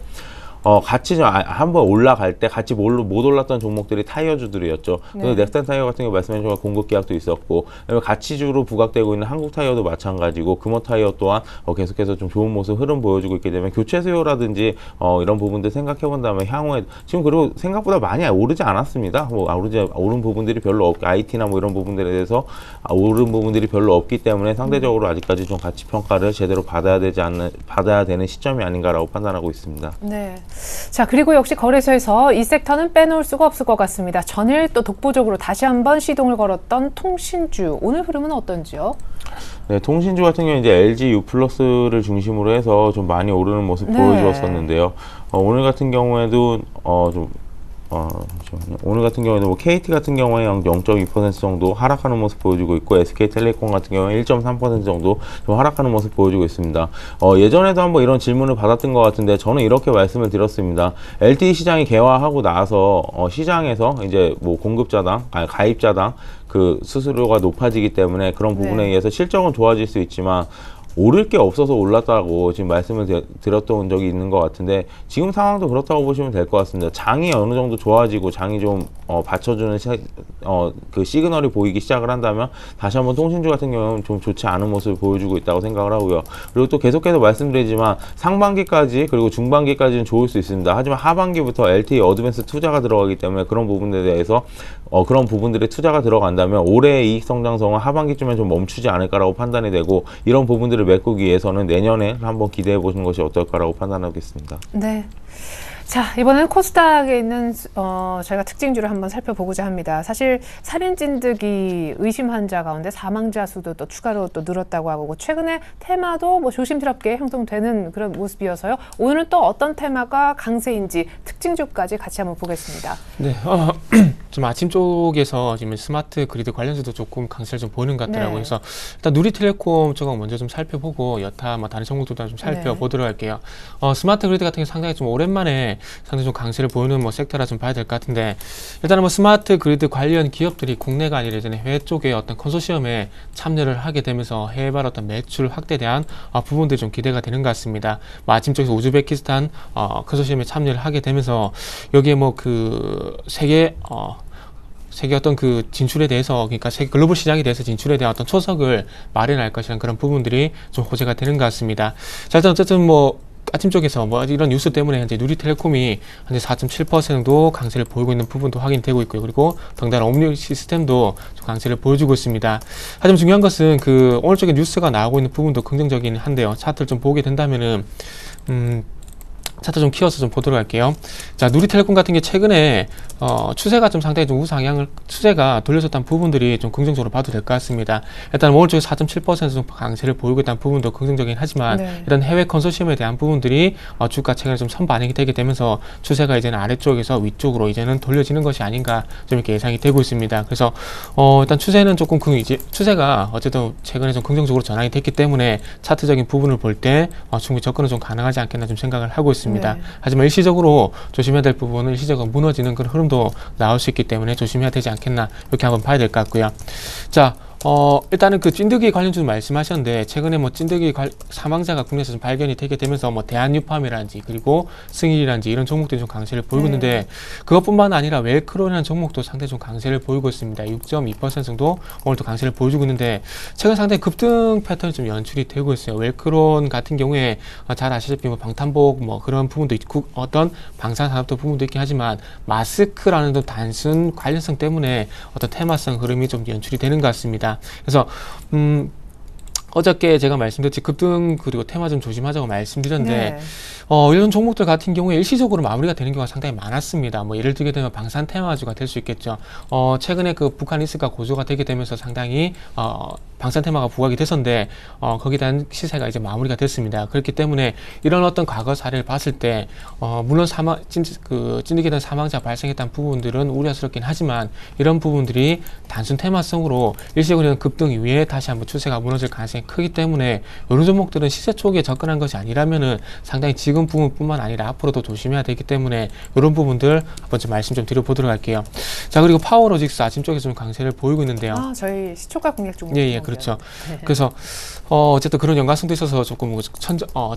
같이 좀 한번 올라갈 때 같이 못 올랐던 종목들이 타이어주들이었죠. 그래서 넥산 타이어 같은 경우 말씀해 주신 공급 계약도 있었고, 가치주로 부각되고 있는 한국 타이어도 마찬가지고, 금호 타이어 또한 계속해서 좀 좋은 모습 흐름 보여주고 있기 때문에 교체 수요라든지 이런 부분들 생각해 본다면 향후에 지금 그리고 생각보다 많이 오르지 않았습니다. 오른 부분들이 별로 없고 IT나 뭐 이런 부분들에 대해서 오른 부분들이 별로 없기 때문에 상대적으로 아직까지 좀 가치 평가를 제대로 받아야 되는 시점이 아닌가라고 판단하고 있습니다. 네. 자, 그리고 역시 거래소에서 이 섹터는 빼놓을 수가 없을 것 같습니다. 전일 또 독보적으로 다시 한번 시동을 걸었던 통신주, 오늘 흐름은 어떤지요? 네, 통신주 같은 경우는 이제 LG U+를 중심으로 해서 좀 많이 오르는 모습 보여주었었는데요. 오늘 같은 경우에도 오늘 같은 경우에는 뭐 KT 같은 경우에 0.2% 정도 하락하는 모습 보여주고 있고 SK텔레콤 같은 경우에 1.3% 정도 좀 하락하는 모습 보여주고 있습니다. 예전에도 한번 이런 질문을 받았던 것 같은데 저는 이렇게 말씀을 드렸습니다. LTE 시장이 개화하고 나서 시장에서 이제 뭐 가입자당 그 수수료가 높아지기 때문에 그런 부분에 의해서 실적은 좋아질 수 있지만 오를 게 없어서 올랐다고 지금 말씀을 드렸던 적이 있는 것 같은데 지금 상황도 그렇다고 보시면 될 것 같습니다. 장이 어느 정도 좋아지고 장이 좀 받쳐주는 그 시그널이 보이기 시작을 한다면 다시 한번 통신주 같은 경우는 좀 좋지 않은 모습을 보여주고 있다고 생각을 하고요. 그리고 또 계속해서 말씀드리지만 상반기까지 그리고 중반기까지는 좋을 수 있습니다. 하지만 하반기부터 LTE 어드밴스 투자가 들어가기 때문에 그런 부분에 대해서 그런 부분들에 투자가 들어간다면 올해의 이익 성장성은 하반기쯤에 좀 멈추지 않을까라고 판단이 되고 이런 부분들을 메꾸기 위해서는 내년에 한번 기대해 보시는 것이 어떨까라고 판단하겠습니다. 네. 자, 이번에는 코스닥에 있는 저희가 특징주를 한번 살펴보고자 합니다. 사실 살인 찐득이 의심 환자 가운데 사망자 수도 또 추가로 또 늘었다고 하고 최근에 테마도 뭐 조심스럽게 형성되는 그런 모습이어서요. 오늘은 또 어떤 테마가 강세인지 특징주까지 같이 한번 보겠습니다. 네, 좀 아침 쪽에서 지금 스마트 그리드 관련주도 조금 강세를 좀 보이는 것 같더라고요. 그래서 일단 누리텔레콤 쪽은 먼저 좀 살펴보고 여타 뭐 다른 종목들도 좀 살펴보도록 할게요. 스마트 그리드 같은 게 상당히 좀 오랜만에 상당히 좀 강세를 보이는 뭐 섹터라 좀 봐야 될 것 같은데 일단은 뭐 스마트 그리드 관련 기업들이 국내가 아니라 예전에 해외 쪽에 어떤 컨소시엄에 참여를 하게 되면서 해외발 어떤 매출 확대에 대한 부분들이 좀 기대가 되는 것 같습니다. 뭐 아침 쪽에서 우즈베키스탄 컨소시엄에 참여를 하게 되면서 여기에 뭐 그 세계 어떤 그 진출에 대해서 그러니까 세계 글로벌 시장에 대해서 진출에 대한 어떤 초석을 마련할 것이라는 그런 부분들이 좀 호재가 되는 것 같습니다. 자, 일단 어쨌든 뭐 아침 쪽에서 뭐 이런 뉴스 때문에 현재 누리텔레콤이 현재 4.7% 정도 강세를 보이고 있는 부분도 확인되고 있고요. 그리고 덩달아 옴니 시스템도 좀 강세를 보여주고 있습니다. 하지만 중요한 것은 그 오늘 쪽에 뉴스가 나오고 있는 부분도 긍정적이긴 한데요. 차트를 좀 보게 된다면은 차트 좀 키워서 좀 보도록 할게요. 자, 누리텔레콤 같은 게 최근에 추세가 좀 상당히 좀 우상향을 추세가 돌려졌다는 부분들이 좀 긍정적으로 봐도 될 것 같습니다. 일단 월 쪽에 4.7% 정도 강세를 보이고 있다는 부분도 긍정적이긴 하지만 네. 이런 해외 컨소시엄에 대한 부분들이 주가 최근에 좀 선반영이 되게 되면서 추세가 이제는 아래쪽에서 위쪽으로 이제는 돌려지는 것이 아닌가 좀 이렇게 예상이 되고 있습니다. 그래서 일단 추세는 조금 이제 추세가 어쨌든 최근에 좀 긍정적으로 전환이 됐기 때문에 차트적인 부분을 볼 때 충분히 접근은 좀 가능하지 않겠나 좀 생각을 하고 있습니다. 네. 하지만 일시적으로 조심해야 될 부분은 일시적으로 무너지는 그런 흐름도 나올 수 있기 때문에 조심해야 되지 않겠나 이렇게 한번 봐야 될 것 같고요. 자, 일단은 그 찐득이 관련주 말씀하셨는데 최근에 뭐 찐득이 사망자가 국내에서 좀 발견이 되게 되면서 뭐 대한유팜이라든지 그리고 승일이라든지 이런 종목들이 좀 강세를 보이고 있는데 그것뿐만 아니라 웰크로라는 종목도 상당히 좀 강세를 보이고 있습니다. 6.2% 정도 오늘도 강세를 보여주고 있는데 최근 상당히 급등 패턴이 좀 연출이 되고 있어요. 웰크론 같은 경우에 잘 아시다시피 뭐 방탄복 뭐 그런 부분도 있고 어떤 방산산업도 부분도 있긴 하지만 마스크라는 단순 관련성 때문에 어떤 테마성 흐름이 좀 연출이 되는 것 같습니다. 그래서 어저께 제가 말씀드렸지 급등 그리고 테마 좀 조심하자고 말씀드렸는데 네. 이런 종목들 같은 경우에 일시적으로 마무리가 되는 경우가 상당히 많았습니다. 뭐 예를 들게 되면 방산 테마주가 될 수 있겠죠. 최근에 그 북한 리스크가 고조가 되게 되면서 상당히 방산 테마가 부각이 됐었는데 거기에 대한 시세가 이제 마무리가 됐습니다. 그렇기 때문에 이런 어떤 과거 사례를 봤을 때 물론 찐득에 대한 사망자 발생했다는 부분들은 우려스럽긴 하지만 이런 부분들이 단순 테마성으로 일시적으로 급등 이후에 다시 한번 추세가 무너질 가능성이 크기 때문에 이런 종목들은 시세 초기에 접근한 것이 아니라면은 상당히 지금 부분뿐만 아니라 앞으로도 조심해야 되기 때문에 이런 부분들 한번 좀 말씀 좀 드려보도록 할게요. 자, 그리고 파워로직스 아침 쪽에서 좀 강세를 보이고 있는데요. 저희 시초가 공략 종목. 예, 그렇죠. 그래서 어쨌든 그런 연관성도 있어서 조금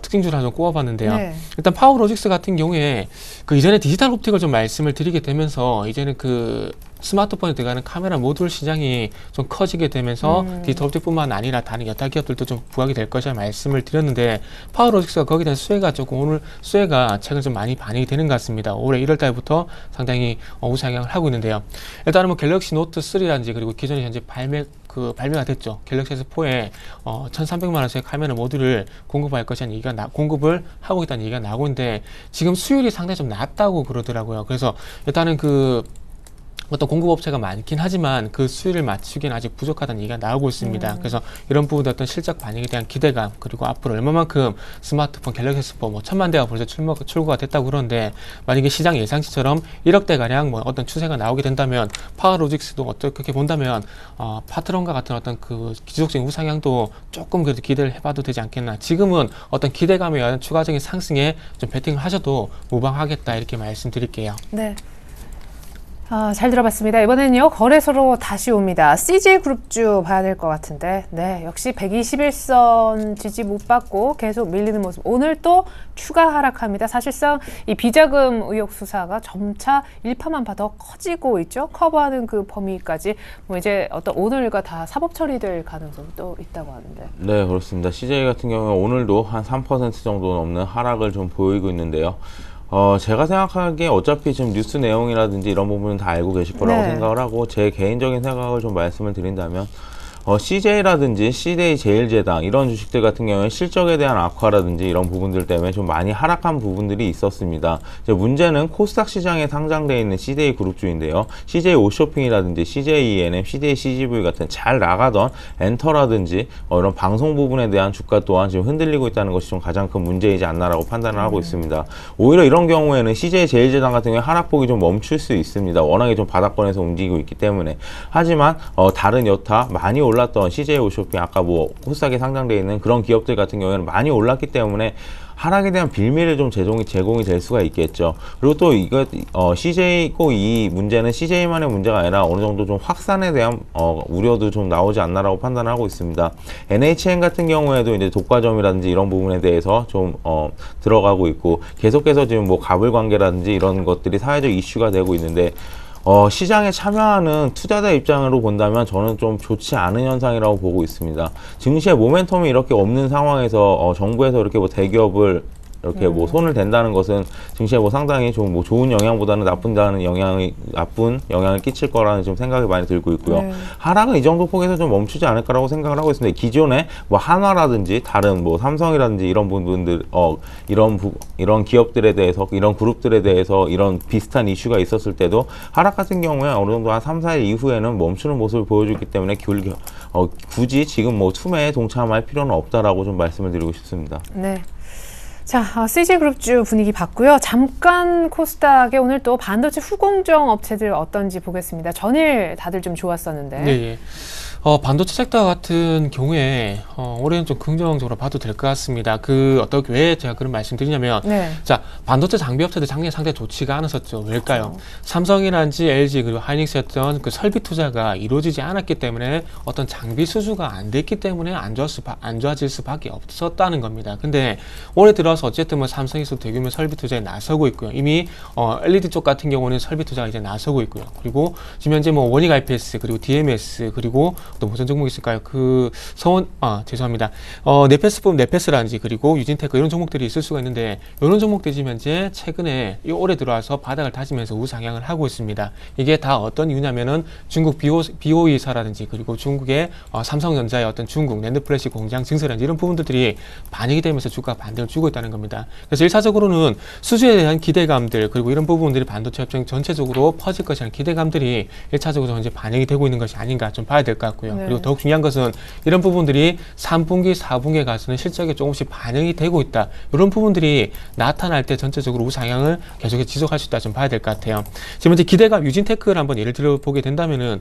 특징주를 하나 좀 꼽아봤는데요. 네. 일단 파워로직스 같은 경우에 그 이전에 디지털 옵틱을 좀 말씀을 드리게 되면서 이제는 그 스마트폰에 들어가는 카메라 모듈 시장이 좀 커지게 되면서 디지털 옵틱뿐만 아니라 다른 여타 기업들도 좀 부각이 될 것이라 말씀을 드렸는데 파워로직스가 거기에 대한 수혜가 조금 오늘 수혜가 최근 좀 많이 반영이 되는 것 같습니다. 올해 1월 달부터 상당히 우상향을 하고 있는데요. 일단은 뭐 갤럭시 노트 3라든지 그리고 기존에 현재 발매가 됐죠. 갤럭시 S4에 1,300만 원짜리 카메라 모듈을 공급할 것이라는 얘기가 공급을 하고 있다는 얘기가 나오고 있는데 지금 수율이 상당히 좀 낮다고 그러더라고요. 그래서 일단은 어떤 공급업체가 많긴 하지만 그 수율을 맞추기는 아직 부족하다는 얘기가 나오고 있습니다. 그래서 이런 부분의 어떤 실적 반영에 대한 기대감 그리고 앞으로 얼마만큼 스마트폰 갤럭시 S4 뭐 1,000만 대가 벌써 출고가 됐다고 그러는데 만약에 시장 예상치처럼 1억 대 가량 뭐 어떤 추세가 나오게 된다면 파워로직스도 어떻게 본다면 파트론과 같은 어떤 그 지속적인 우상향도 조금 그래도 기대를 해봐도 되지 않겠나. 지금은 어떤 기대감에 의한 추가적인 상승에 좀 베팅을 하셔도 무방하겠다 이렇게 말씀드릴게요. 네. 잘 들어봤습니다. 이번에는요, 거래소로 다시 옵니다. CJ그룹주 봐야 될 것 같은데, 네, 역시 121선 지지 못 받고 계속 밀리는 모습. 오늘 또 추가 하락합니다. 사실상 이 비자금 의혹 수사가 점차 일파만파 더 커지고 있죠. 커버하는 그 범위까지 뭐 이제 어떤 오늘과 다 사법 처리될 가능성이 또 있다고 하는데. 네, 그렇습니다. CJ 같은 경우에 오늘도 한 3% 정도 넘는 하락을 좀 보이고 있는데요. 제가 생각하기에 어차피 지금 뉴스 내용이라든지 이런 부분은 다 알고 계실 거라고 네. 생각을 하고 제 개인적인 생각을 좀 말씀을 드린다면 CJ라든지 CJ 제일제당 이런 주식들 같은 경우에 실적에 대한 악화라든지 이런 부분들 때문에 좀 많이 하락한 부분들이 있었습니다. 이제 문제는 코스닥 시장에 상장되어 있는 CJ 그룹주인데요. CJ 오쇼핑이라든지 CJ ENM, CJ CGV 같은 잘 나가던 엔터라든지 이런 방송 부분에 대한 주가 또한 지금 흔들리고 있다는 것이 좀 가장 큰 문제이지 않나라고 판단을 하고 있습니다. 오히려 이런 경우에는 CJ 제일제당 같은 경우에 하락폭이 좀 멈출 수 있습니다. 워낙에 좀 바닥권에서 움직이고 있기 때문에. 하지만 다른 여타 많이 올랐던 CJ 오쇼핑 아까 뭐 코스닥에 상장되어 있는 그런 기업들 같은 경우에는 많이 올랐기 때문에 하락에 대한 빌미를 좀 제공이 될 수가 있겠죠. 그리고 또 이거 CJ 꼭 이 문제는 CJ만의 문제가 아니라 어느 정도 좀 확산에 대한 우려도 좀 나오지 않나라고 판단을 하고 있습니다. NHN 같은 경우에도 이제 독과점이라든지 이런 부분에 대해서 좀 들어가고 있고 계속해서 지금 뭐 갑을 관계라든지 이런 것들이 사회적 이슈가 되고 있는데 시장에 참여하는 투자자 입장으로 본다면 저는 좀 좋지 않은 현상이라고 보고 있습니다. 증시의 모멘텀이 이렇게 없는 상황에서 정부에서 이렇게 뭐 대기업을 이렇게 뭐 손을 댄다는 것은 증시에 뭐 상당히 좀 뭐 좋은 영향보다는 나쁜 영향을 끼칠 거라는 좀 생각이 많이 들고 있고요. 네. 하락은 이 정도 폭에서 좀 멈추지 않을까라고 생각을 하고 있습니다. 기존에 뭐 한화라든지 다른 뭐 삼성이라든지 이런 부분들 이런 기업들에 대해서 이런 그룹들에 대해서 이런 비슷한 이슈가 있었을 때도 하락 같은 경우에 어느 정도 한 3, 4일 이후에는 멈추는 모습을 보여주기 때문에 굳이 지금 뭐 투매에 동참할 필요는 없다라고 좀 말씀을 드리고 싶습니다. 네. 자, CJ그룹주 분위기 봤고요. 잠깐 코스닥에 오늘 또 반도체 후공정 업체들 어떤지 보겠습니다. 전일 다들 좀 좋았었는데. 네. 반도체 섹터 같은 경우에 올해는 좀 긍정적으로 봐도 될 것 같습니다. 어떻게 왜 제가 그런 말씀드리냐면, 네. 자, 반도체 장비 업체들 작년에 상당히 좋지가 않았었죠. 왜일까요? 삼성이란지 LG 그리고 하이닉스였던 그 설비 투자가 이루어지지 않았기 때문에 어떤 장비 수주가 안 됐기 때문에 안 좋아질 수밖에 없었다는 겁니다. 근데 올해 들어서 어쨌든 뭐 삼성에서 대규모 설비 투자에 나서고 있고요. 이미 LED 쪽 같은 경우는 설비 투자가 이제 나서고 있고요. 그리고 지금 현재 뭐 원익 IPS 그리고 DMS 그리고 또 무슨 종목이 있을까요? 죄송합니다. 네페스라든지 그리고 유진테크 이런 종목들이 있을 수가 있는데 이런 종목들이 지금 현재 최근에 올해 들어와서 바닥을 다지면서 우상향을 하고 있습니다. 이게 다 어떤 이유냐면은 중국 BOE사라든지 그리고 중국의 삼성전자의 어떤 중국 낸드플래시 공장 증설이라든지 이런 부분들이 반영이 되면서 주가가 반등을 주고 있다는 겁니다. 그래서 일차적으로는 수주에 대한 기대감들 그리고 이런 부분들이 반도체 업종 전체적으로 퍼질 것이라는 기대감들이 일차적으로 이제 반영이 되고 있는 것이 아닌가 좀 봐야 될 것 같고요. 네. 그리고 더욱 중요한 것은 이런 부분들이 3분기, 4분기에 가서는 실적에 조금씩 반영이 되고 있다. 이런 부분들이 나타날 때 전체적으로 우상향을 계속해서 지속할 수 있다 좀 봐야 될 것 같아요. 지금 현재 기대감, 유진테크를 한번 예를 들어보게 된다면은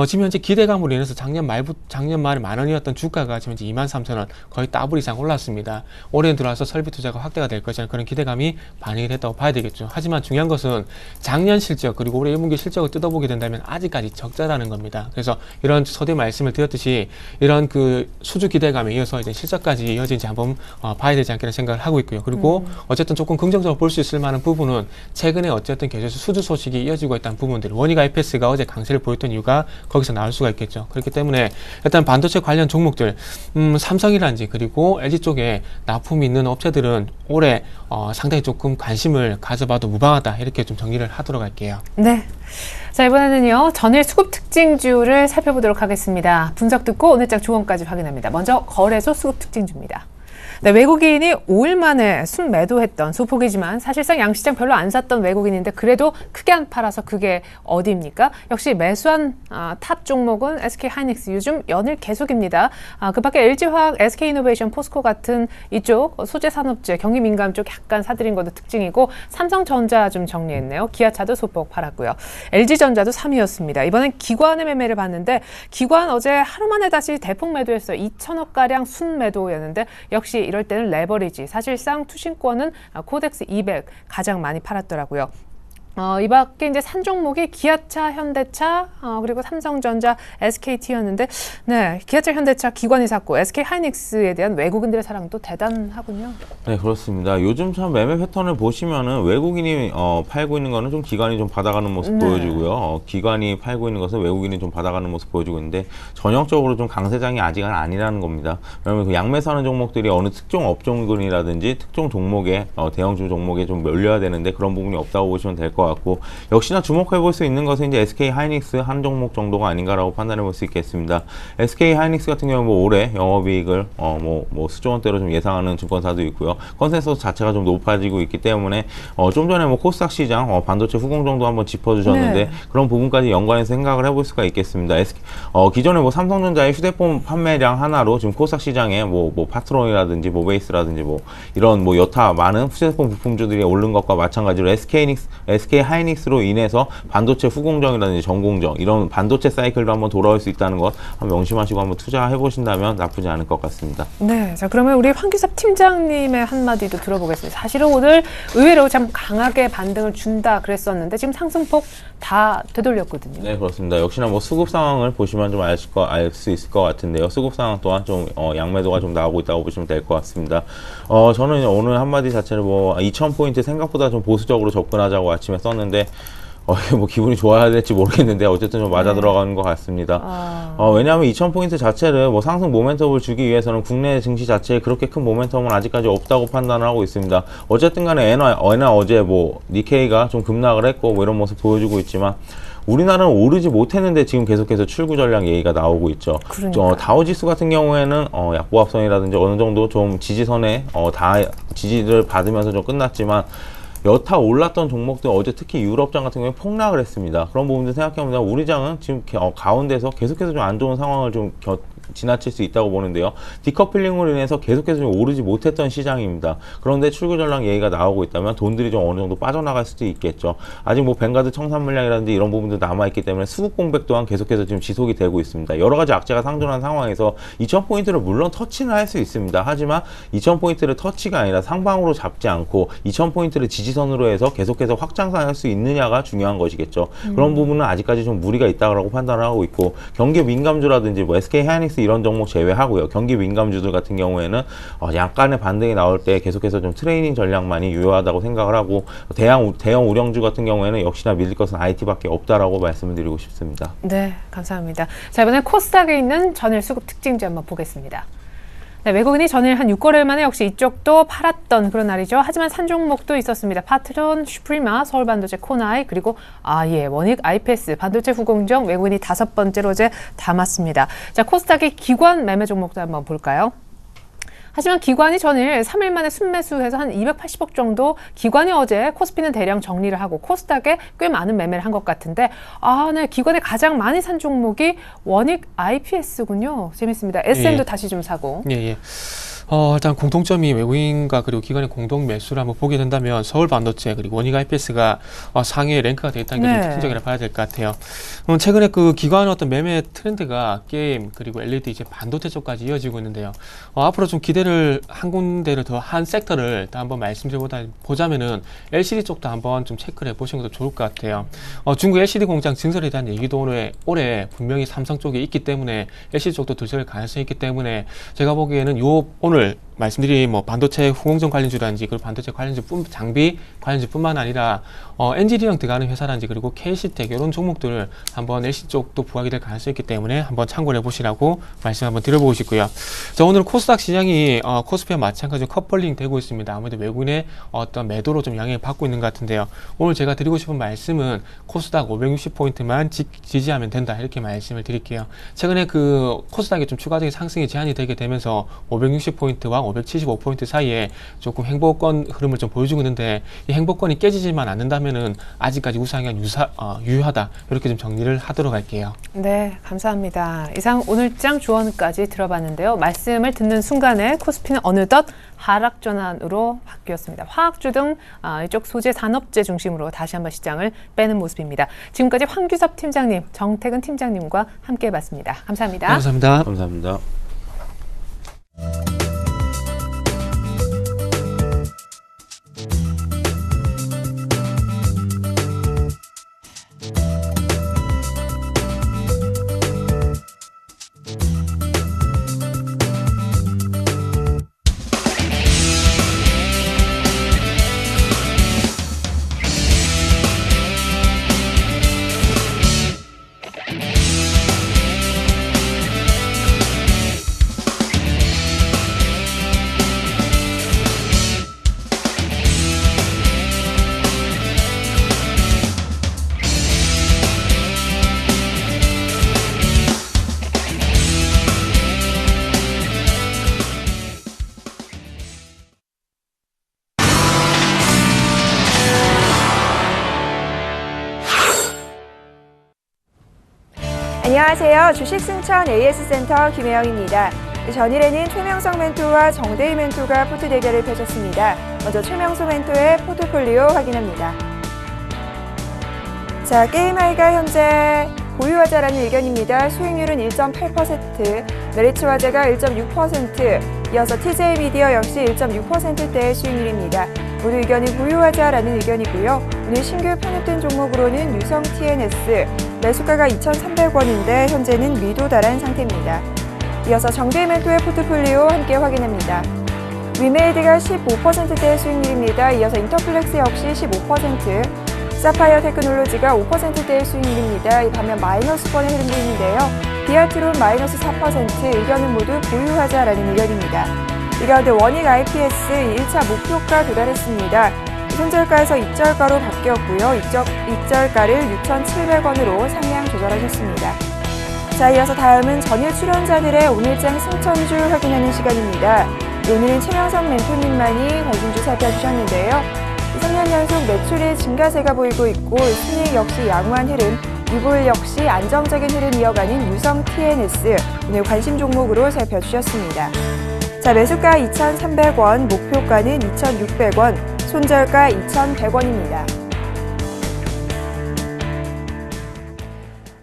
지금 현재 기대감으로 인해서 작년 말에 10,000원이었던 주가가 지금 현재 23,000원 거의 더블 이상 올랐습니다. 올해 들어와서 설비 투자가 확대가 될 것이라는 그런 기대감이 반영이 됐다고 봐야 되겠죠. 하지만 중요한 것은 작년 실적 그리고 올해 1분기 실적을 뜯어보게 된다면 아직까지 적자라는 겁니다. 그래서 이런 서두에 말씀을 드렸듯이 이런 그 수주 기대감에 이어서 이제 실적까지 이어진지 한번 봐야 되지 않겠나 생각을 하고 있고요. 그리고 어쨌든 조금 긍정적으로 볼 수 있을 만한 부분은 최근에 어쨌든 계속해서 수주 소식이 이어지고 있다는 부분들, 원익 IPS가 어제 강세를 보였던 이유가 거기서 나올 수가 있겠죠. 그렇기 때문에 일단 반도체 관련 종목들, 삼성이란지 그리고 LG 쪽에 납품이 있는 업체들은 올해 상당히 조금 관심을 가져봐도 무방하다 이렇게 좀 정리를 하도록 할게요. 네. 자, 이번에는요, 전일 수급 특징주를 살펴보도록 하겠습니다. 분석 듣고 오늘장 조언까지 확인합니다. 먼저 거래소 수급 특징주입니다. 네, 외국인이 5일 만에 순매도했던 소폭이지만 사실상 양시장 별로 안 샀던 외국인인데 그래도 크게 안 팔아서 그게 어디입니까? 역시 매수한 탑 종목은 SK하이닉스 요즘 연일 계속입니다. 그 밖에 LG화학, SK이노베이션, 포스코 같은 이쪽 소재산업재, 경기민감 쪽 약간 사들인 것도 특징이고 삼성전자 좀 정리했네요. 기아차도 소폭 팔았고요. LG전자도 3위였습니다. 이번엔 기관의 매매를 봤는데 기관 어제 하루 만에 다시 대폭 매도했어요. 2천억가량 순매도였는데 역시 이럴 때는 레버리지, 사실상 투신권은 코덱스 200 가장 많이 팔았더라고요. 이 밖에 이제 산 종목이 기아차, 현대차, 그리고 삼성전자, SKT였는데, 네, 기아차, 현대차 기관이 샀고, SK하이닉스에 대한 외국인들의 사랑도 대단하군요. 네, 그렇습니다. 요즘 참 매매 패턴을 보시면은 외국인이 팔고 있는 거는 좀 기관이 좀 받아가는 모습 네. 보여주고요. 기관이 팔고 있는 것은 외국인이 좀 받아가는 모습 보여주고 있는데 전형적으로 좀 강세장이 아직은 아니라는 겁니다. 왜냐하면 그 양매수하는 종목들이 어느 특정 업종군이라든지 특정 종목에 대형주 종목에 좀 몰려야 되는데 그런 부분이 없다고 보시면 될 것 같고, 역시나 주목해 볼 수 있는 것은 이제 SK하이닉스 한 종목 정도가 아닌가라고 판단해 볼 수 있겠습니다. SK하이닉스 같은 경우는 뭐 올해 영업이익을 뭐 수조 원대로 좀 예상하는 증권사도 있고요. 컨센서스 자체가 좀 높아지고 있기 때문에 좀 전에 뭐 코스닥 시장 반도체 후공 정도 한번 짚어주셨는데, 네. 그런 그런 부분까지 연관해서 생각을 해볼 수가 있겠습니다. 기존에 뭐 삼성전자의 휴대폰 판매량 하나로 지금 코스닥 시장에 뭐 파트론이라든지 모베이스라든지 뭐 이런 뭐 여타 많은 휴대폰 부품주들이 오른 것과 마찬가지로 SK하이닉스로 인해서 반도체 후공정이라든지 전공정 이런 반도체 사이클도 한번 돌아올 수 있다는 것 한번 명심하시고 한번 투자해 보신다면 나쁘지 않을 것 같습니다. 네, 자 그러면 우리 황규섭 팀장님의 한마디도 들어보겠습니다. 사실은 오늘 의외로 참 강하게 반등을 준다 그랬었는데 지금 상승폭 다 되돌렸거든요. 네, 그렇습니다. 역시나 뭐 수급 상황을 보시면 좀 알 수 있을 것 같은데요. 수급 상황 또한 좀 양매도가 좀 나오고 있다고 보시면 될 것 같습니다. 저는 오늘 한마디 자체를 뭐 2,000포인트 생각보다 좀 보수적으로 접근하자고 아침에 썼는데 뭐 기분이 좋아야 될지 모르겠는데 어쨌든 좀 맞아 들어가는 것 같습니다. 왜냐하면 2000포인트 자체를 뭐 상승 모멘텀을 주기 위해서는 국내 증시 자체에 그렇게 큰 모멘텀은 아직까지 없다고 판단을 하고 있습니다. 어쨌든 간에 엔화 어제 뭐 니케이가 좀 급락을 했고 뭐 이런 모습 보여주고 있지만 우리나라는 오르지 못했는데 지금 계속해서 출구 전략 얘기가 나오고 있죠. 다우지수 같은 경우에는 약보합선이라든지 어느 정도 좀 지지선에 지지를 받으면서 좀 끝났지만 여타 올랐던 종목들 어제 특히 유럽장 같은 경우에 폭락을 했습니다. 그런 부분들 생각해보면 우리 장은 지금 가운데서 계속해서 좀 안 좋은 상황을 좀 지나칠 수 있다고 보는데요. 디커플링으로 인해서 계속해서 좀 오르지 못했던 시장입니다. 그런데 출구 전략 얘기가 나오고 있다면 돈들이 좀 어느 정도 빠져나갈 수도 있겠죠. 아직 뭐 뱅가드 청산 물량이라든지 이런 부분도 남아있기 때문에 수급 공백 또한 계속해서 지금 지속이 되고 있습니다. 여러 가지 악재가 상존한 상황에서 2000포인트를 물론 터치는 할 수 있습니다. 하지만 2000포인트를 터치가 아니라 상방으로 잡지 않고 2000포인트를 지지선으로 해서 계속해서 확장할 수 있느냐가 중요한 것이겠죠. 그런 부분은 아직까지 좀 무리가 있다고 판단을 하고 있고 경기 민감주라든지 뭐 SK 하이닉스 이런 종목 제외하고요. 경기 민감주들 같은 경우에는 약간의 반등이 나올 때 계속해서 좀 트레이닝 전략만이 유효하다고 생각을 하고 대형 우량주 같은 경우에는 역시나 믿을 것은 IT밖에 없다라고 말씀을 드리고 싶습니다. 네, 감사합니다. 자, 이번에 코스닥에 있는 전일 수급 특징주 한번 보겠습니다. 네, 외국인이 전일 한 6거래일 만에 역시 이쪽도 팔았던 그런 날이죠. 하지만 산 종목도 있었습니다. 파트론, 슈프리마, 서울반도체, 코나이, 그리고 원익, 아이패스, 반도체 후공정 외국인이 5번째로 어제 담았습니다. 자, 코스닥의 기관 매매 종목도 한번 볼까요? 하지만 기관이 전일 3일 만에 순매수해서 한 280억 정도 기관이 어제 코스피는 대량 정리를 하고 코스닥에 꽤 많은 매매를 한 것 같은데 네, 기관에 가장 많이 산 종목이 원익 IPS군요. 재밌습니다. SM도 다시 좀 사고. 일단 공통점이 외국인과 그리고 기관의 공동 매수를 한번 보게 된다면 서울 반도체 그리고 원익 IPS가 상위에 랭크가 되어 있다는 게 좀 특징적이라 봐야 될 것 같아요. 최근에 그 기관 어떤 매매 트렌드가 게임 그리고 LED 이제 반도체 쪽까지 이어지고 있는데요. 앞으로 좀 기대를 한 군데를 더 한 섹터를 더 한번 말씀드려보자면은 LCD 쪽도 한번 좀 체크를 해보시는 것도 좋을 것 같아요. 중국 LCD 공장 증설에 대한 얘기도 올해 분명히 삼성 쪽에 있기 때문에 LCD 쪽도 들썩일 가능성이 있기 때문에 제가 보기에는 오늘 말씀드린 뭐 반도체 후공정 관련주라든지 그리고 반도체 관련주 장비 관련주뿐만 아니라 엔지니어링 들어가는 회사라든지 그리고 KC텍 이런 종목들을 한번 LC 쪽도 부각이 될 가능성이 있기 때문에 한번 참고를 해보시라고 말씀 한번 드려보고 싶고요. 자, 오늘 코스닥 시장이 코스피와 마찬가지로 컵벌링 되고 있습니다. 아무래도 외국인의 어떤 매도로 좀 영향을 받고 있는 것 같은데요. 오늘 제가 드리고 싶은 말씀은 코스닥 560포인트만 지지하면 된다 이렇게 말씀을 드릴게요. 최근에 그 코스닥이 좀 추가적인 상승이 제한이 되게 되면서 560포인트와 575포인트 사이에 조금 행보권 흐름을 좀 보여주고 있는데 이 행보권이 깨지지만 않는다면은 아직까지 우상향 유효하다 이렇게 좀 정리를 하도록 할게요. 네, 감사합니다. 이상 오늘장 조언까지 들어봤는데요. 말씀을 듣는 순간에 코스피는 어느덧 하락 전환으로 바뀌었습니다. 화학주 등 이쪽 소재 산업재 중심으로 다시 한번 시장을 빼는 모습입니다. 지금까지 황규섭 팀장님, 정태근 팀장님과 함께해봤습니다. 감사합니다. 감사합니다. 감사합니다. 안녕하세요. 주식순천 AS센터 김혜영입니다. 전일에는 최명석 멘토와 정대희 멘토가 포트 대결을 펼쳤습니다. 먼저 최명석 멘토의 포트폴리오 확인합니다. 자, 게임하이가 현재 보유하자라는 의견입니다. 수익률은 1.8%, 메리츠화재가 1.6%, 이어서 TJ미디어 역시 1.6%대의 수익률입니다. 모두 의견이 보유하자라는 의견이고요. 오늘 신규 편입된 종목으로는 유성 TNS, 매수가가 2,300원인데 현재는 미도달한 상태입니다. 이어서 정대희 멘토의 포트폴리오 함께 확인합니다. 위메이드가 15%대의 수익률입니다. 이어서 인터플렉스 역시 15%, 사파이어 테크놀로지가 5%대의 수익률입니다. 이 반면 마이너스권의 흐름도 있는데요. 비아트론 마이너스 4%, 의견은 모두 보유하자라는 의견입니다. 이 가운데 원익 IPS 1차 목표가 도달했습니다. 손절가에서 입절가로 바뀌었고요. 입절가를 6,700원으로 상향 조절하셨습니다. 자, 이어서 다음은 전일 출연자들의 오늘장 승천주 확인하는 시간입니다. 오늘은 최명석 멘토님만이 관심주 살펴주셨는데요. 3년 연속 매출의 증가세가 보이고 있고 순이익 역시 양호한 흐름, 유볼 역시 안정적인 흐름 이어가는 유성 TNS, 오늘 관심 종목으로 살펴주셨습니다. 자, 매수가 2,300원, 목표가는 2,600원, 손절가 2,100원입니다.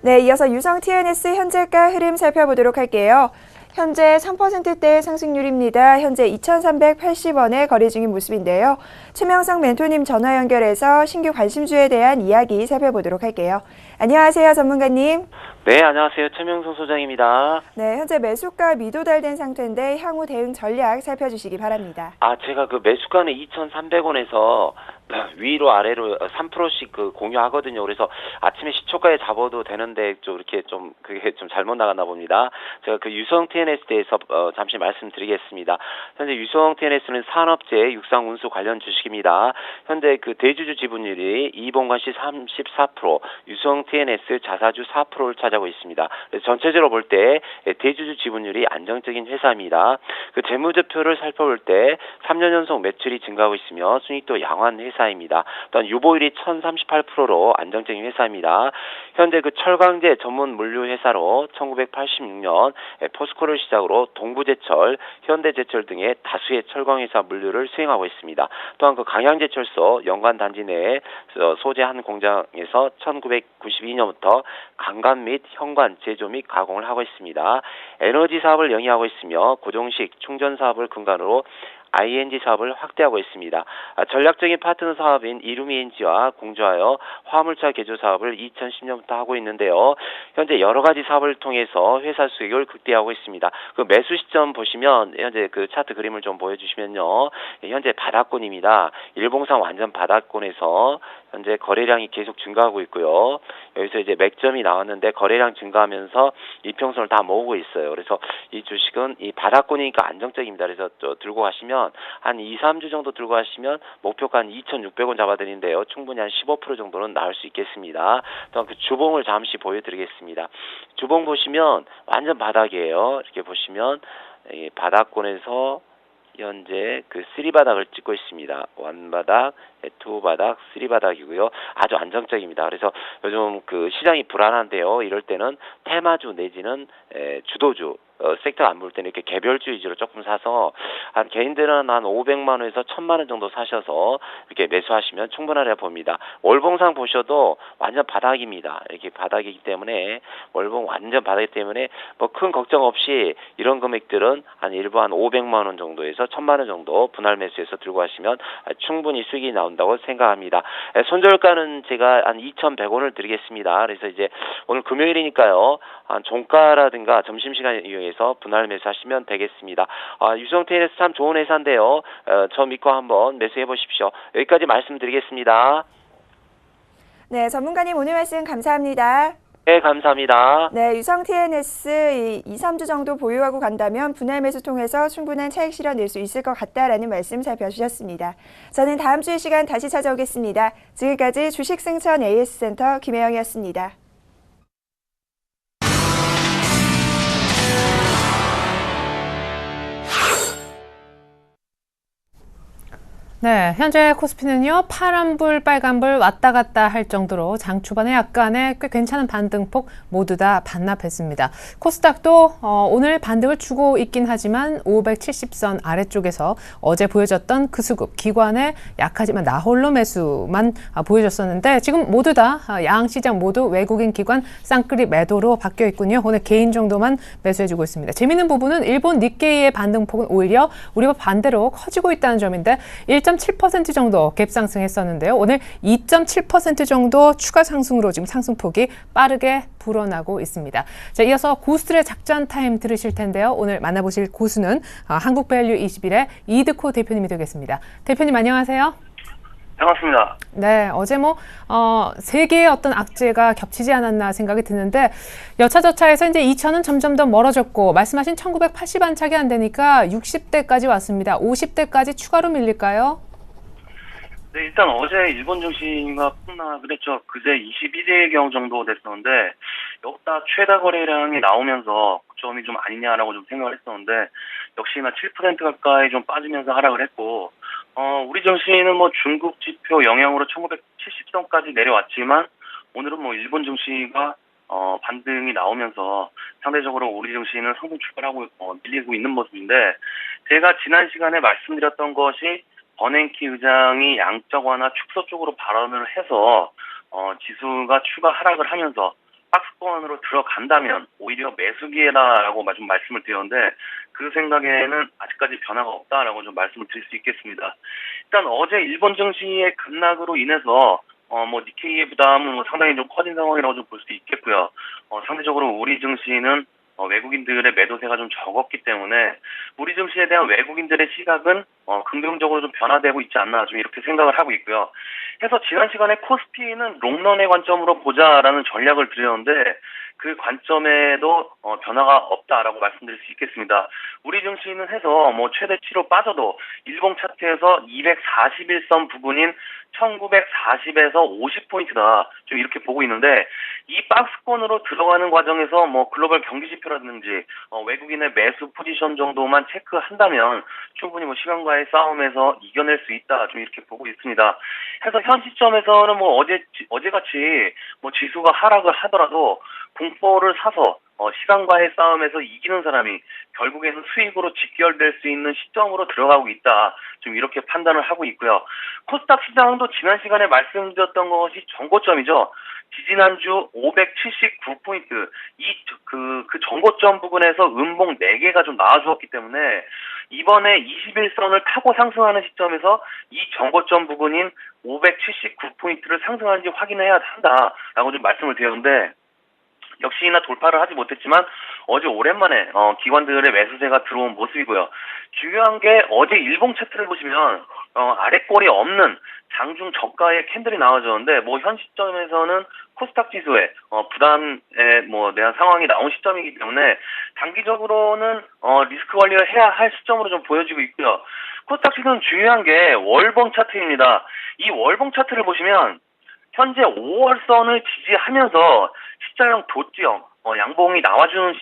네, 이어서 유성 TNS 현재가 흐름 살펴보도록 할게요. 현재 3%대의 상승률입니다. 현재 2,380원에 거래 중인 모습인데요. 최명석 멘토님 전화 연결해서 신규 관심주에 대한 이야기 살펴보도록 할게요. 안녕하세요, 전문가님. 네, 안녕하세요. 최명석 소장입니다. 네, 현재 매수가 미도달된 상태인데 향후 대응 전략 살펴주시기 바랍니다. 제가 그 매수가는 2,300원에서 위로 아래로 3%씩 공유하거든요. 그래서 아침에 시초가에 잡아도 되는데 좀 이렇게 좀 그게 좀 잘못 나갔나 봅니다. 제가 그 유성 TNS에 대해서 잠시 말씀드리겠습니다. 현재 유성 TNS는 산업재 육상 운수 관련 주식입니다. 현재 그 대주주 지분율이 이봉관 씨 34%, 유성 TNS 자사주 4%를 차지하고 있습니다. 그래서 전체적으로 볼 때 대주주 지분율이 안정적인 회사입니다. 그 재무제표를 살펴볼 때 3년 연속 매출이 증가하고 있으며 순이익도 양호한 회사입니다. 또한 유보율이 1038%로 안정적인 회사입니다. 현재 그 철강제 전문 물류 회사로 1986년 포스코를 시작으로 동부제철, 현대제철 등의 다수의 철강회사 물류를 수행하고 있습니다. 또한 그 강양제철소 연관 단지 내에 소재 한 공장에서 1992년부터 강간 및 현관 제조 및 가공을 하고 있습니다. 에너지 사업을 영위하고 있으며 고정식 충전 사업을 근간으로 ING 사업을 확대하고 있습니다. 전략적인 파트너 사업인 이루미엔지와 공조하여 화물차 개조 사업을 2010년부터 하고 있는데요. 현재 여러 가지 사업을 통해서 회사 수익을 극대화하고 있습니다. 그 매수 시점 보시면 현재 그 차트 그림을 좀 보여주시면요. 현재 바닥권입니다. 일봉상 완전 바닥권에서 현재 거래량이 계속 증가하고 있고요. 여기서 이제 맥점이 나왔는데 거래량 증가하면서 이평선을 다 모으고 있어요. 그래서 이 주식은 이 바닥권이니까 안정적입니다. 그래서 들고 가시면 한 2, 3주 정도 들고 가시면 목표가 한 2,600원 잡아드리는데요. 충분히 한 15% 정도는 나올 수 있겠습니다. 또한 그 주봉을 잠시 보여드리겠습니다. 주봉 보시면 완전 바닥이에요. 이렇게 보시면 이 바닥권에서 현재 그 3바닥을 찍고 있습니다. 1바닥, 2바닥, 3바닥이고요. 아주 안정적입니다. 그래서 요즘 그 시장이 불안한데요. 이럴 때는 테마주 내지는 주도주 섹터가 안 볼 때는 이렇게 개별주 위주로 조금 사서 한 개인들은 한 500만 원에서 1000만 원 정도 사셔서 이렇게 매수하시면 충분하리라 봅니다. 월봉상 보셔도 완전 바닥입니다. 이렇게 바닥이기 때문에 월봉 완전 바닥이기 때문에 뭐 큰 걱정 없이 이런 금액들은 한 일부 한 500만 원 정도에서 1000만 원 정도 분할 매수해서 들고 가시면 충분히 수익이 나온다고 생각합니다. 손절가는 제가 한 2,100원을 드리겠습니다. 그래서 이제 오늘 금요일이니까요. 한 종가라든가 점심시간 이용해서 분할 매수하시면 되겠습니다. 유성 TNS 참 좋은 회사인데요. 저 믿고 한번 매수해 보십시오. 여기까지 말씀드리겠습니다. 네, 전문가님 오늘 말씀 감사합니다. 네, 감사합니다. 네, 유성 TNS 2, 3주 정도 보유하고 간다면 분할 매수 통해서 충분한 차익 실현 낼 수 있을 것 같다라는 말씀 살펴주셨습니다. 저는 다음 주이 시간 다시 찾아오겠습니다. 지금까지 주식승천 AS센터 김혜영이었습니다. 네, 현재 코스피는요, 파란불, 빨간불 왔다 갔다 할 정도로 장 초반에 약간의 꽤 괜찮은 반등폭 모두 다 반납했습니다. 코스닥도 오늘 반등을 주고 있긴 하지만 570선 아래쪽에서 어제 보여줬던 그 수급, 기관의 약하지만 나홀로 매수만 보여줬었는데 지금 모두 다 양시장 모두 외국인 기관 쌍끌이 매도로 바뀌어 있군요. 오늘 개인 정도만 매수해주고 있습니다. 재미있는 부분은 일본 니케이의 반등폭은 오히려 우리와 반대로 커지고 있다는 점인데 1.7% 정도 갭 상승했었는데요. 오늘 2.7% 정도 추가 상승으로 지금 상승폭이 빠르게 불어나고 있습니다. 자, 이어서 고수들의 작전 타임 들으실 텐데요. 오늘 만나보실 고수는 한국밸류 21의 이드코 대표님이 되겠습니다. 대표님 안녕하세요. 반갑습니다. 네, 어제 세 개의 어떤 악재가 겹치지 않았나 생각이 드는데, 여차저차해서 이제 2천은 점점 더 멀어졌고, 말씀하신 1980 안착이 안 되니까 60대까지 왔습니다. 50대까지 추가로 밀릴까요? 네, 일단 어제 일본 증시가 폭락을 했죠. 그제 21일경 정도 됐었는데, 역다 최다 거래량이 나오면서 고점이 좀 아니냐라고 좀 생각을 했었는데, 역시나 7% 가까이 좀 빠지면서 하락을 했고, 우리 증시는 중국 지표 영향으로 1970선까지 내려왔지만, 오늘은 일본 증시가 반등이 나오면서 상대적으로 우리 증시는 상승 출발하고 밀리고 있는 모습인데, 제가 지난 시간에 말씀드렸던 것이 버냉키 의장이 양적 완화 축소 쪽으로 발언을 해서 지수가 추가 하락을 하면서 박스권으로 들어간다면 오히려 매수 기회다라고 좀 말씀을 드렸는데, 그 생각에는 아직까지 변화가 없다라고 좀 말씀을 드릴 수 있겠습니다. 일단 어제 일본 증시의 급락으로 인해서 니케이의 부담은 상당히 좀 커진 상황이라고 좀 볼 수 있겠고요. 상대적으로 우리 증시는 외국인들의 매도세가 좀 적었기 때문에 우리 증시에 대한 외국인들의 시각은 긍정적으로 좀 변화되고 있지 않나 좀 이렇게 생각을 하고 있고요. 해서 지난 시간에 코스피는 롱런의 관점으로 보자라는 전략을 드렸는데, 그 관점에도 변화가 없다라고 말씀드릴 수 있겠습니다. 우리 증시는 해서 최대치로 빠져도 일봉 차트에서 241선 부근인 1940에서 50포인트다 좀 이렇게 보고 있는데, 이 박스권으로 들어가는 과정에서 글로벌 경기 지표라든지 외국인의 매수 포지션 정도만 체크한다면 충분히 시간과의 싸움에서 이겨낼 수 있다 좀 이렇게 보고 있습니다. 해서 현 시점에서는 어제같이 지수가 하락을 하더라도 공포를 사서 시간과의 싸움에서 이기는 사람이 결국에는 수익으로 직결될 수 있는 시점으로 들어가고 있다 좀 이렇게 판단을 하고 있고요. 코스닥 시장도 지난 시간에 말씀드렸던 것이 정고점이죠. 지지난주 579포인트 그 정고점 부근에서 음봉 4개가 좀 나와주었기 때문에 이번에 21선을 타고 상승하는 시점에서 이 정고점 부근인 579포인트를 상승하는지 확인해야 한다라고 좀 말씀을 드렸는데, 역시나 돌파를 하지 못했지만 어제 오랜만에 기관들의 매수세가 들어온 모습이고요. 중요한 게 어제 일봉 차트를 보시면 아래꼴이 없는 장중 저가의 캔들이 나와줬는데, 현 시점에서는 코스닥 지수에 부담에 대한 상황이 나온 시점이기 때문에 단기적으로는 리스크 관리를 해야 할 시점으로 좀 보여지고 있고요. 코스닥 지수는 중요한 게 월봉 차트입니다. 이 월봉 차트를 보시면 현재 5월선을 지지하면서 십자형 도지형 양봉이 나와주는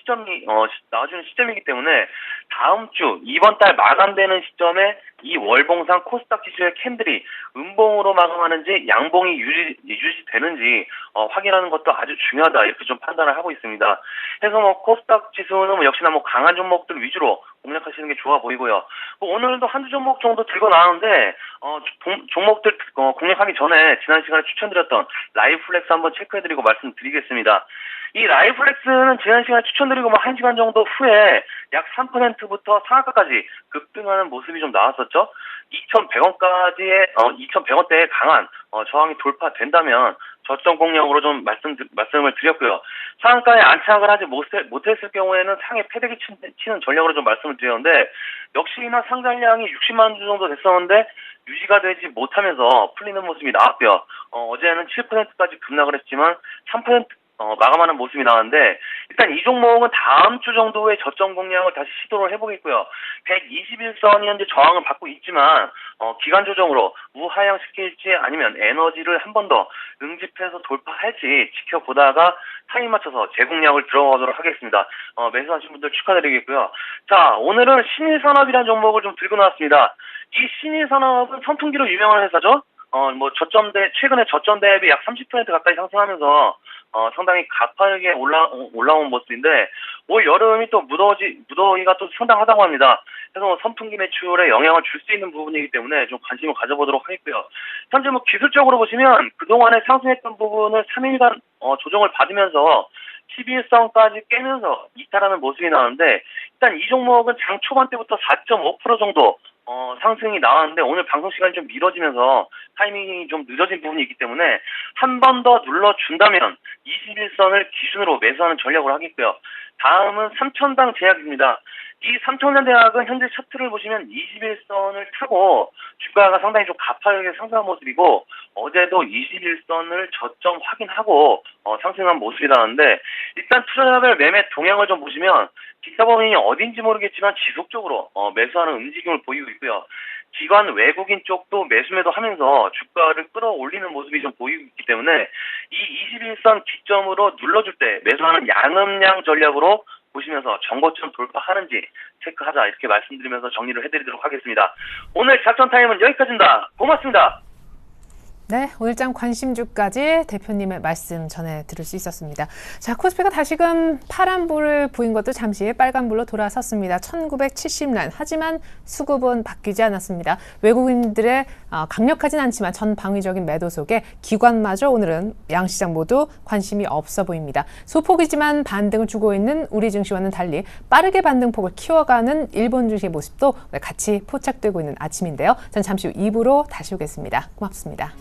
시점이기 때문에 다음 주 이번 달 마감되는 시점에 이 월봉상 코스닥 지수의 캔들이 음봉으로 마감하는지 양봉이 유지되는지 확인하는 것도 아주 중요하다 이렇게 좀 판단을 하고 있습니다. 해서 코스닥 지수는 역시나 강한 종목들 위주로 공략하시는 게 좋아 보이고요. 오늘도 한두 종목 정도 들고 나왔는데 종목들 공략하기 전에 지난 시간에 추천드렸던 라이플렉스 한번 체크해드리고 말씀드리겠습니다. 이 라이플렉스는 지난 시간에 추천드리고 1시간 정도 후에 약 3%부터 상한가까지 급등하는 모습이 좀 나왔었죠. 2,100원까지의 2,100원대의 강한 저항이 돌파된다면 저점 공략으로 좀 말씀을 드렸고요. 상한가에 안착을 하지 못했을 경우에는 상해 패대기 치는 전략으로 좀 말씀을 드렸는데, 역시나 상장량이 60만 주 정도 됐었는데 유지가 되지 못하면서 풀리는 모습이 나왔고요. 어제는 7%까지 급락을 했지만 3% 마감하는 모습이 나왔는데, 일단 이 종목은 다음 주 정도의 저점 공략을 다시 시도를 해보겠고요. 121선이 현재 저항을 받고 있지만 기간 조정으로 우하향시킬지 아니면 에너지를 한 번 더 응집해서 돌파할지 지켜보다가 타임 맞춰서 재공략을 들어가도록 하겠습니다. 매수하신 분들 축하드리겠고요. 자, 오늘은 신일산업이라는 종목을 좀 들고 나왔습니다. 이 신일산업은 선풍기로 유명한 회사죠. 최근에 저점 대비 약 30% 가까이 상승하면서 상당히 가파르게 올라온 모습인데, 올 여름이 또 무더위가 또 상당하다고 합니다. 그래서 선풍기 매출에 영향을 줄 수 있는 부분이기 때문에 좀 관심을 가져보도록 하겠고요. 현재 기술적으로 보시면 그동안에 상승했던 부분을 3일간 조정을 받으면서 11선까지 깨면서 이탈하는 모습이 나오는데, 일단 이 종목은 장 초반 때부터 4.5% 정도 상승이 나왔는데 오늘 방송 시간이 좀 미뤄지면서 타이밍이 좀 늦어진 부분이 있기 때문에 한 번 더 눌러준다면 21선을 기준으로 매수하는 전략으로 하겠고요. 다음은 3,000당 제약입니다. 이 삼성전자대학은 현재 차트를 보시면 21선을 타고 주가가 상당히 좀 가파르게 상승한 모습이고 어제도 21선을 저점 확인하고 상승한 모습이라는데 일단 투자자별 매매 동향을 좀 보시면 기사범인이 어딘지 모르겠지만 지속적으로 매수하는 움직임을 보이고 있고요. 기관 외국인 쪽도 매수매도 하면서 주가를 끌어올리는 모습이 좀 보이고 있기 때문에 이 21선 기점으로 눌러줄 때 매수하는 양음량 전략으로 보시면서 정고점 돌파하는지 체크하자 이렇게 말씀드리면서 정리를 해드리도록 하겠습니다. 오늘 작전 타임은 여기까지입니다. 고맙습니다. 네, 오늘장 관심주까지 대표님의 말씀 전해 들을 수 있었습니다. 자, 코스피가 다시금 파란불을 보인 것도 잠시 빨간불로 돌아섰습니다. 1970란. 하지만 수급은 바뀌지 않았습니다. 외국인들의 강력하진 않지만 전방위적인 매도 속에 기관마저 오늘은 양시장 모두 관심이 없어 보입니다. 소폭이지만 반등을 주고 있는 우리 증시와는 달리 빠르게 반등폭을 키워가는 일본 증시의 모습도 같이 포착되고 있는 아침인데요. 전 잠시 후 2부로 다시 오겠습니다. 고맙습니다.